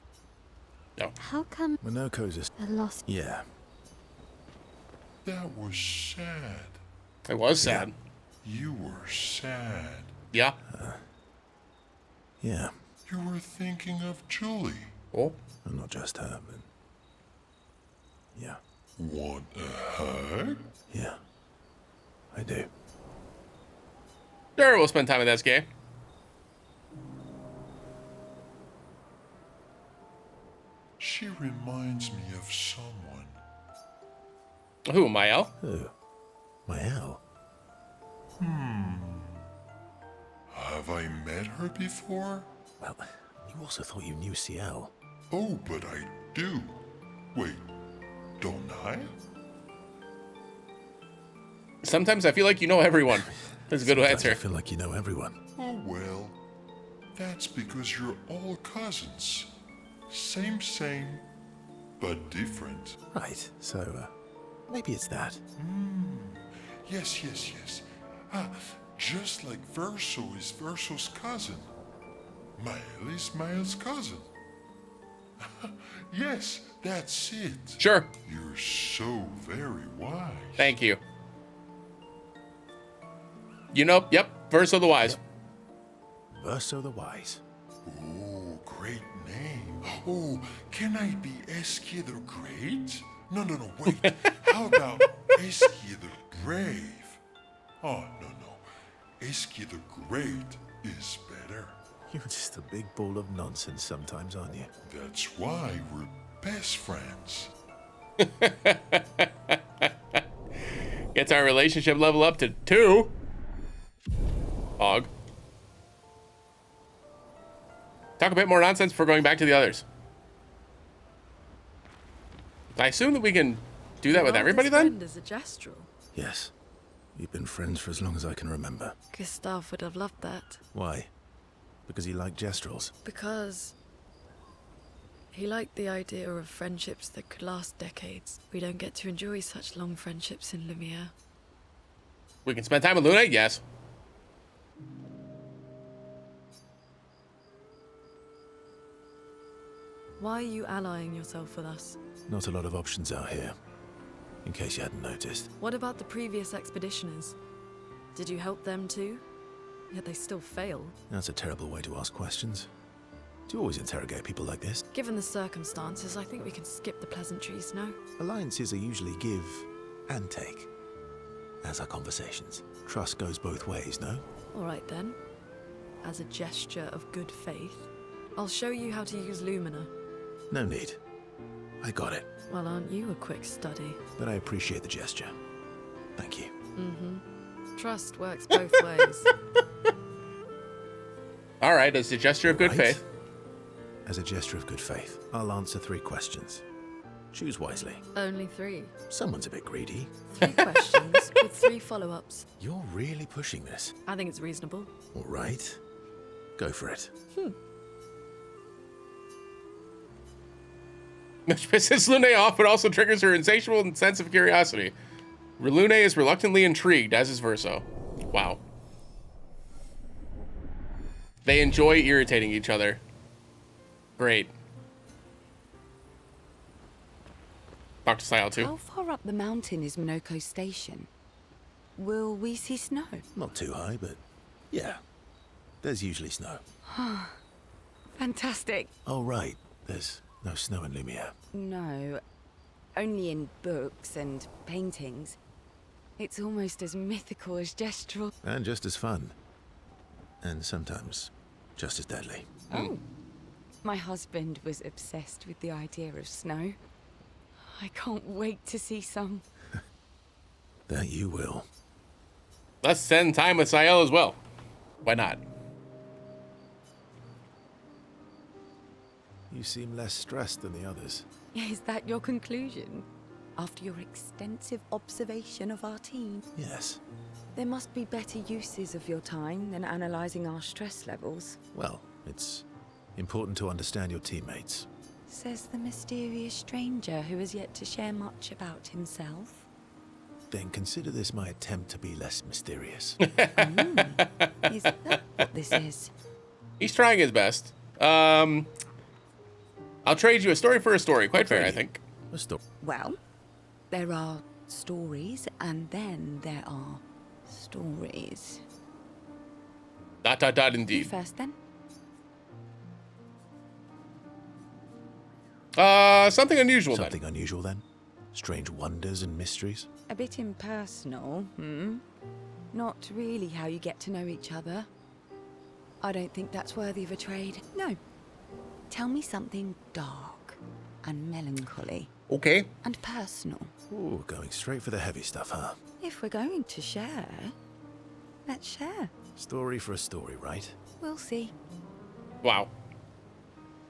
No. How come Minoko's a... the lost... Yeah. That was sad. It was sad. You were sad. Yeah. Yeah. You were thinking of Julie. Oh. And not just her, but... Yeah. Want a hug? Yeah. I do. Sure, we'll spend time with SK. She reminds me of someone. Who, Mael? Who? Mael? Have I met her before? Well, you also thought you knew CL. Oh, but I do. Wait, don't I? Sometimes I feel like you know everyone. That's a good Sometimes answer. I feel like you know everyone. Oh, well. That's because you're all cousins. Same, but different. Right, so, maybe it's that. Yes. Just like Verso is Verso's cousin. Mael is Mael's cousin. Yes, that's it. Sure. You're so very wise. Thank you. You know, yep, Verso the Wise. Verso the Wise. Oh, great name. Oh, can I be Eskia the Great? No, wait. How about Eskia the Brave? Oh, no. Eskia the Great is better. You're just a big ball of nonsense sometimes, aren't you? That's why we're best friends. Gets our relationship level up to 2. Hog. Talk a bit more nonsense before going back to the others. I assume that we can do that with everybody then? Is a Jestrel. Yes. We've been friends for as long as I can remember. Gustav would have loved that. Why? Because he liked Jestrels. Because he liked the idea of friendships that could last decades. We don't get to enjoy such long friendships in Lumiere. We can spend time with Luna? Yes. Why are you allying yourself with us? Not a lot of options out here, in case you hadn't noticed. What about the previous expeditioners? Did you help them too? Yet they still failed. That's a terrible way to ask questions. Do you always interrogate people like this? Given the circumstances, I think we can skip the pleasantries, no? Alliances are usually give and take, as are conversations. Trust goes both ways, no? All right then. As a gesture of good faith, I'll show you how to use Lumina. No need. I got it. Well, aren't you a quick study? But I appreciate the gesture. Thank you. Trust works both ways. All right, as a gesture of good Right. faith. As a gesture of good faith, I'll answer 3 questions. Choose wisely. Only 3. Someone's a bit greedy. 3 questions with 3 follow-ups. You're really pushing this. I think it's reasonable. All right. Go for it. Which pisses Lune off, but also triggers her insatiable sense of curiosity. Lune is reluctantly intrigued, as is Verso. Wow. They enjoy irritating each other. Great. Talk to Sile too. How far up the mountain is Minoko Station? Will we see snow? Not too high, but yeah. There's usually snow. Fantastic. Oh, right. There's no snow in Lumiere. No, only in books and paintings. It's almost as mythical as gestural. And just as fun. And sometimes just as deadly. Oh. My husband was obsessed with the idea of snow. I can't wait to see some. That you will. Let's spend time with Sile as well. Why not? You seem less stressed than the others. Is that your conclusion? After your extensive observation of our team? Yes. There must be better uses of your time than analysing our stress levels. Well, it's important to understand your teammates. Says the mysterious stranger who has yet to share much about himself. Then consider this my attempt to be less mysterious. Is that what this is? He's trying his best. I'll trade you a story for a story. Quite fair, I think. A story. Well, there are stories, and then there are stories. ... You Indeed. first, then. Something unusual then. Something unusual then? Strange wonders and mysteries? A bit impersonal, Not really how you get to know each other. I don't think that's worthy of a trade. No. Tell me something dark and melancholy Okay. and personal. Ooh, going straight for the heavy stuff, huh? If we're going to share, let's share. Story for a story, right? We'll see. Wow.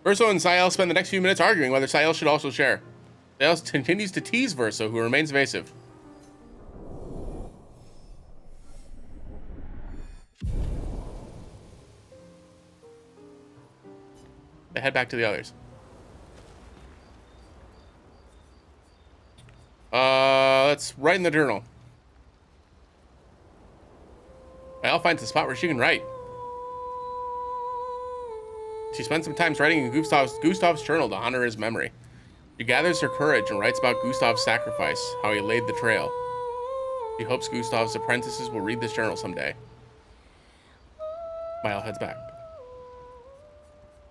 Verso and Sile spend the next few minutes arguing whether Sile should also share. Sile continues to tease Verso, who remains evasive. They head back to the others. Let's write in the journal. Sile finds a spot where she can write. She spends some time writing in Gustav's journal to honor his memory. She gathers her courage and writes about Gustav's sacrifice, how he laid the trail. She hopes Gustav's apprentices will read this journal someday. Mile heads back.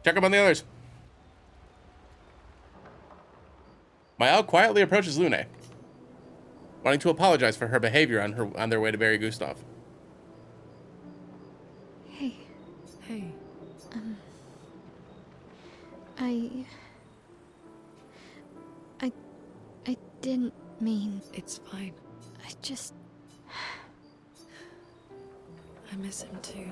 Check up on the others. Mael quietly approaches Lune, wanting to apologize for her behavior on their way to bury Gustav. Hey, Hey, I didn't mean. it's fine. I just. I miss him too.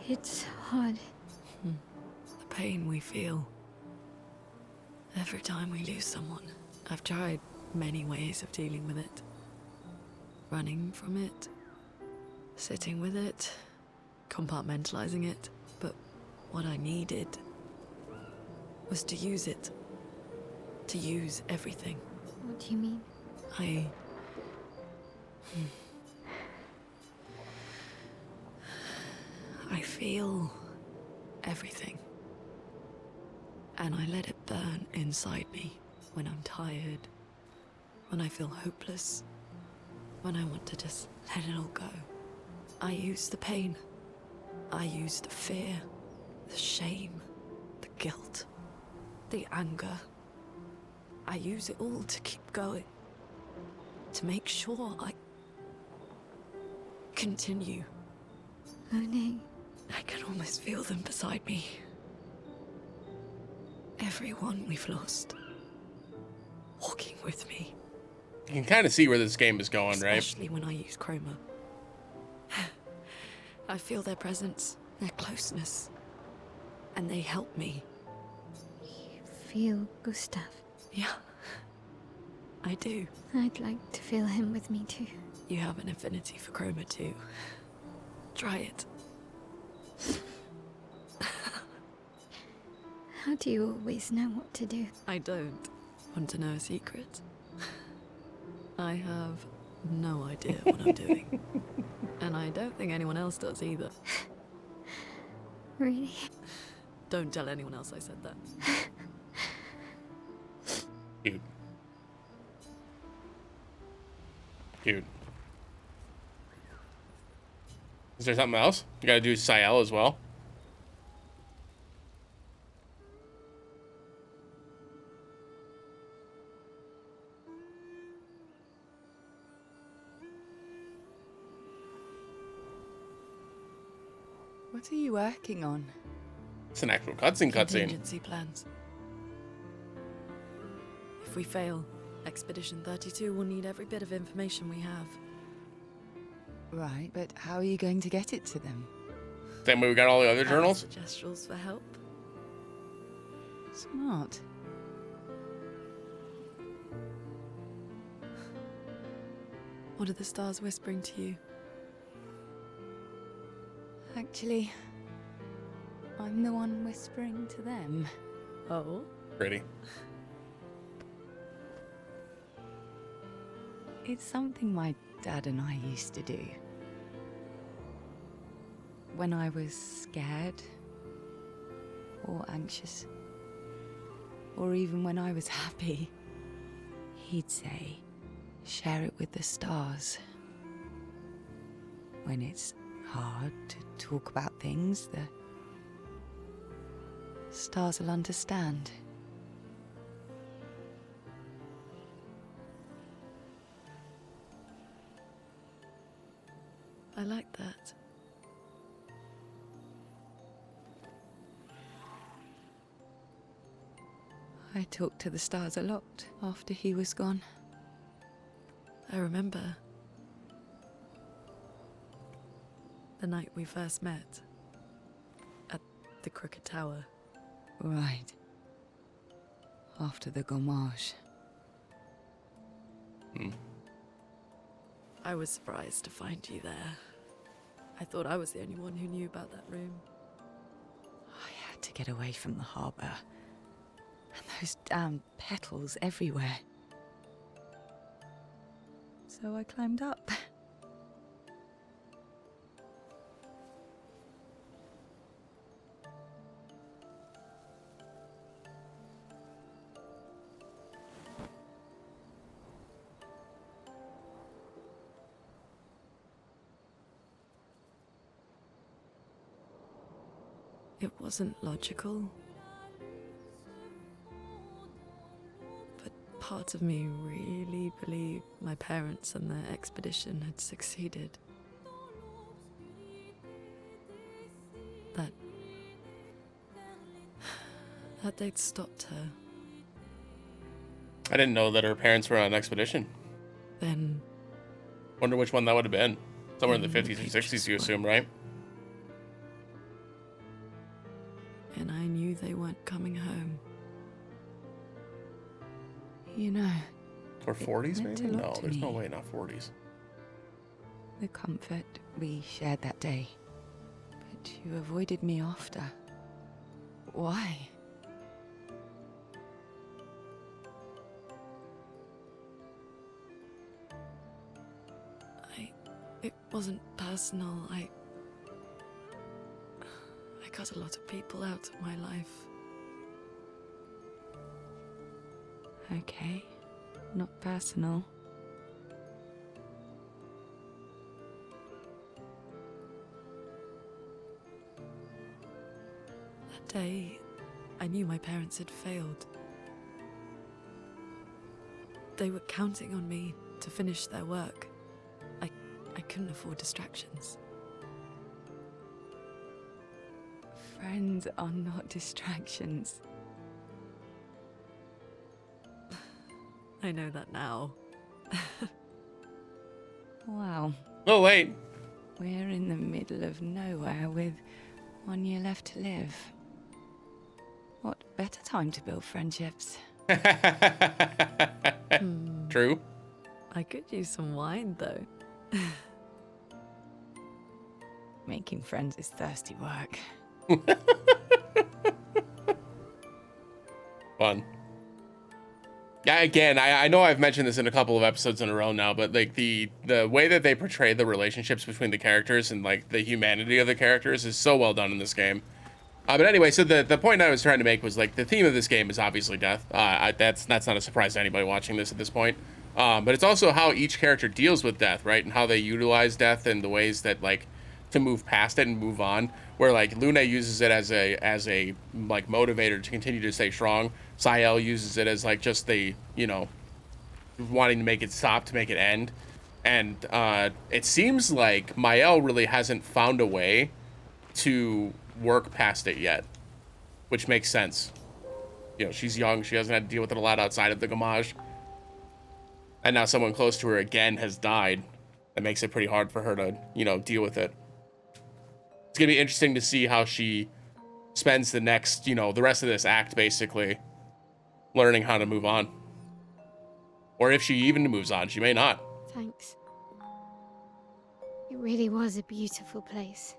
It's hard. The pain we feel every time we lose someone. I've tried many ways of dealing with it. Running from it, sitting with it, compartmentalizing it. But what I needed was to use it. To use everything. What do you mean? I feel everything. And I let it burn inside me when I'm tired, when I feel hopeless, when I want to just let it all go. I use the pain. I use the fear, the shame, the guilt, the anger. I use it all to keep going, to make sure I continue. Lune. I can almost feel them beside me. Everyone we've lost, walking with me. You can kind of see where this game is going, right? Especially when I use Chroma. I feel their presence, their closeness, and they help me. feel Gustav? Yeah, I do. I'd like to feel him with me too. You have an affinity for chroma too. Try it. How do you always know what to do? I don't. Want to know a secret? I have no idea what I'm doing. And I don't think anyone else does either. Really? Don't tell anyone else I said that. Dude. Dude. Is there something else? You gotta do Sael as well. What are you working on? It's an actual cutscene. Contingency plans. If we fail, Expedition 32 will need every bit of information we have. Right, but how are you going to get it to them? Same way we got all the other journals. Suggestions for help. Smart. What are the stars whispering to you? Actually, I'm the one whispering to them. Oh? Pretty. It's something my dad and I used to do. When I was scared, or anxious, or even when I was happy, he'd say, share it with the stars. When it's hard to talk about things, the stars will understand. I like that. I talked to the stars a lot after he was gone. I remember the night we first met at the Crooked Tower. Right. After the gommage. I was surprised to find you there. I thought I was the only one who knew about that room. I had to get away from the harbour. And those damn petals everywhere. So I climbed up. It wasn't logical. But part of me really believed my parents and their expedition had succeeded. That they'd stopped her. I didn't know that her parents were on an expedition. Then Wonder which one that would have been. Somewhere in the Then 50s the or 60s, pictures you were- assume, right? and I knew they weren't coming home. You know, Or 40s, meant maybe? a lot No, to there's no me. way, not 40s. the comfort we shared that day. But you avoided me after. Why? It wasn't personal. I cut a lot of people out of my life. Okay, not personal. That day, I knew my parents had failed. They were counting on me to finish their work. I couldn't afford distractions. Friends are not distractions. I know that now. Wow, Oh, wait. we're in the middle of nowhere with 1 year left to live. What better time to build friendships. True. I could use some wine, though. Making friends is thirsty work. Fun. Yeah, again, I know I've mentioned this in a couple of episodes in a row now, but like the way that they portray the relationships between the characters and like the humanity of the characters is so well done in this game. But anyway, so the point I was trying to make was like the theme of this game is obviously death. That's not a surprise to anybody watching this at this point. But it's also how each character deals with death, right? And how they utilize death and the ways that like to move past it and move on. Where like Luna uses it as a like motivator to continue to stay strong. Sael uses it as like just the, you know, wanting to make it stop, to make it end. And it seems like Mael really hasn't found a way to work past it yet, which makes sense. You know, she's young, she hasn't had to deal with it a lot outside of the Gamage. And now someone close to her again has died. That makes it pretty hard for her to, you know, deal with it. It's gonna be interesting to see how she spends the next, you know, the rest of this act basically learning how to move on. Or if she even moves on, she may not. Thanks. It really was a beautiful place.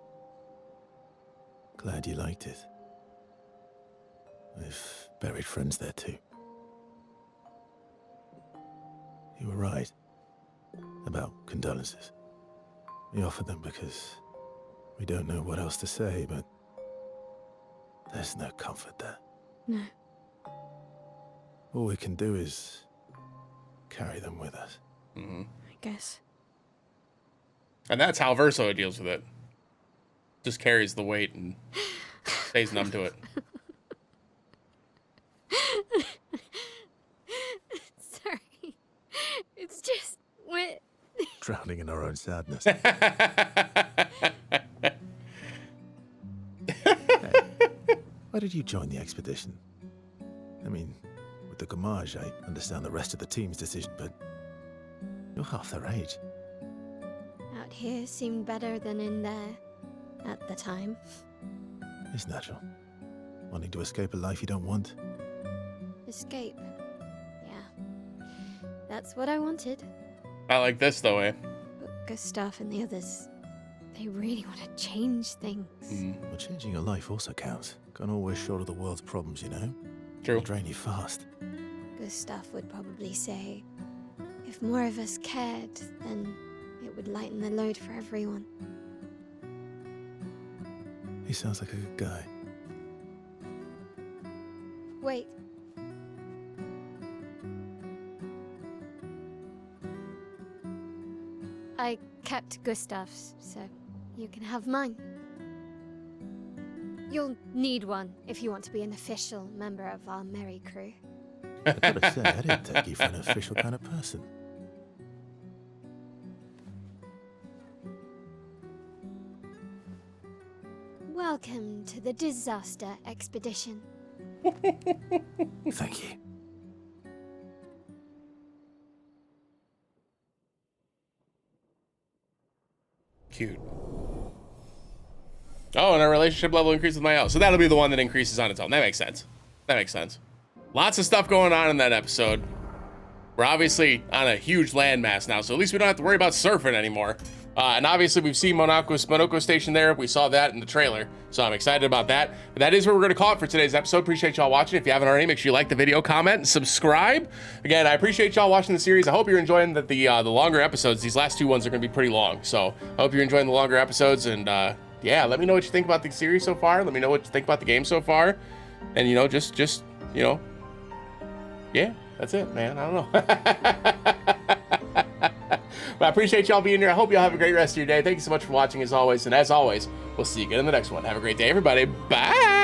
Glad you liked it. I've buried friends there too. You were right about condolences. We offered them because we don't know what else to say, but there's no comfort there. No. All we can do is carry them with us. Mm-hmm. I guess. And that's how Verso deals with it. Just carries the weight and stays numb to it. Sorry. It's just what. Drowning in our own sadness. Why did you join the expedition? I mean, with the Gamage, I understand the rest of the team's decision, but you're half their age. Out here seemed better than in there at the time. It's natural. Wanting to escape a life you don't want. Escape. Yeah. That's what I wanted. I like this though, eh? But Gustav and the others, they really want to change things. Well, changing your life also counts. Can't always shoulder the world's problems, you know? True. It'll drain you fast. Gustav would probably say, if more of us cared, then it would lighten the load for everyone. He sounds like a good guy. Wait. I kept Gustav's, so you can have mine. You'll need one if you want to be an official member of our merry crew. I gotta say, I didn't take you for an official kind of person. Welcome to the disaster expedition. Thank you. Cute. Oh, and our relationship level increases with my house. So that'll be the one that increases on its own. That makes sense. That makes sense. Lots of stuff going on in that episode. We're obviously on a huge landmass now, so at least we don't have to worry about surfing anymore. And obviously we've seen Monoko Station there. We saw that in the trailer, so I'm excited about that. But that is where we're going to call it for today's episode. Appreciate y'all watching. If you haven't already, make sure you like the video, comment, and subscribe. Again, I appreciate y'all watching the series. I hope you're enjoying the longer episodes. These last two ones are going to be pretty long, so I hope you're enjoying the longer episodes. And yeah, let me know what you think about the series so far. Let me know what you think about the game so far. And, you know, just you know, yeah, that's it, man. I don't know. But I appreciate y'all being here. I hope y'all have a great rest of your day. Thank you so much for watching as always. And as always, we'll see you again in the next one. Have a great day, everybody. Bye.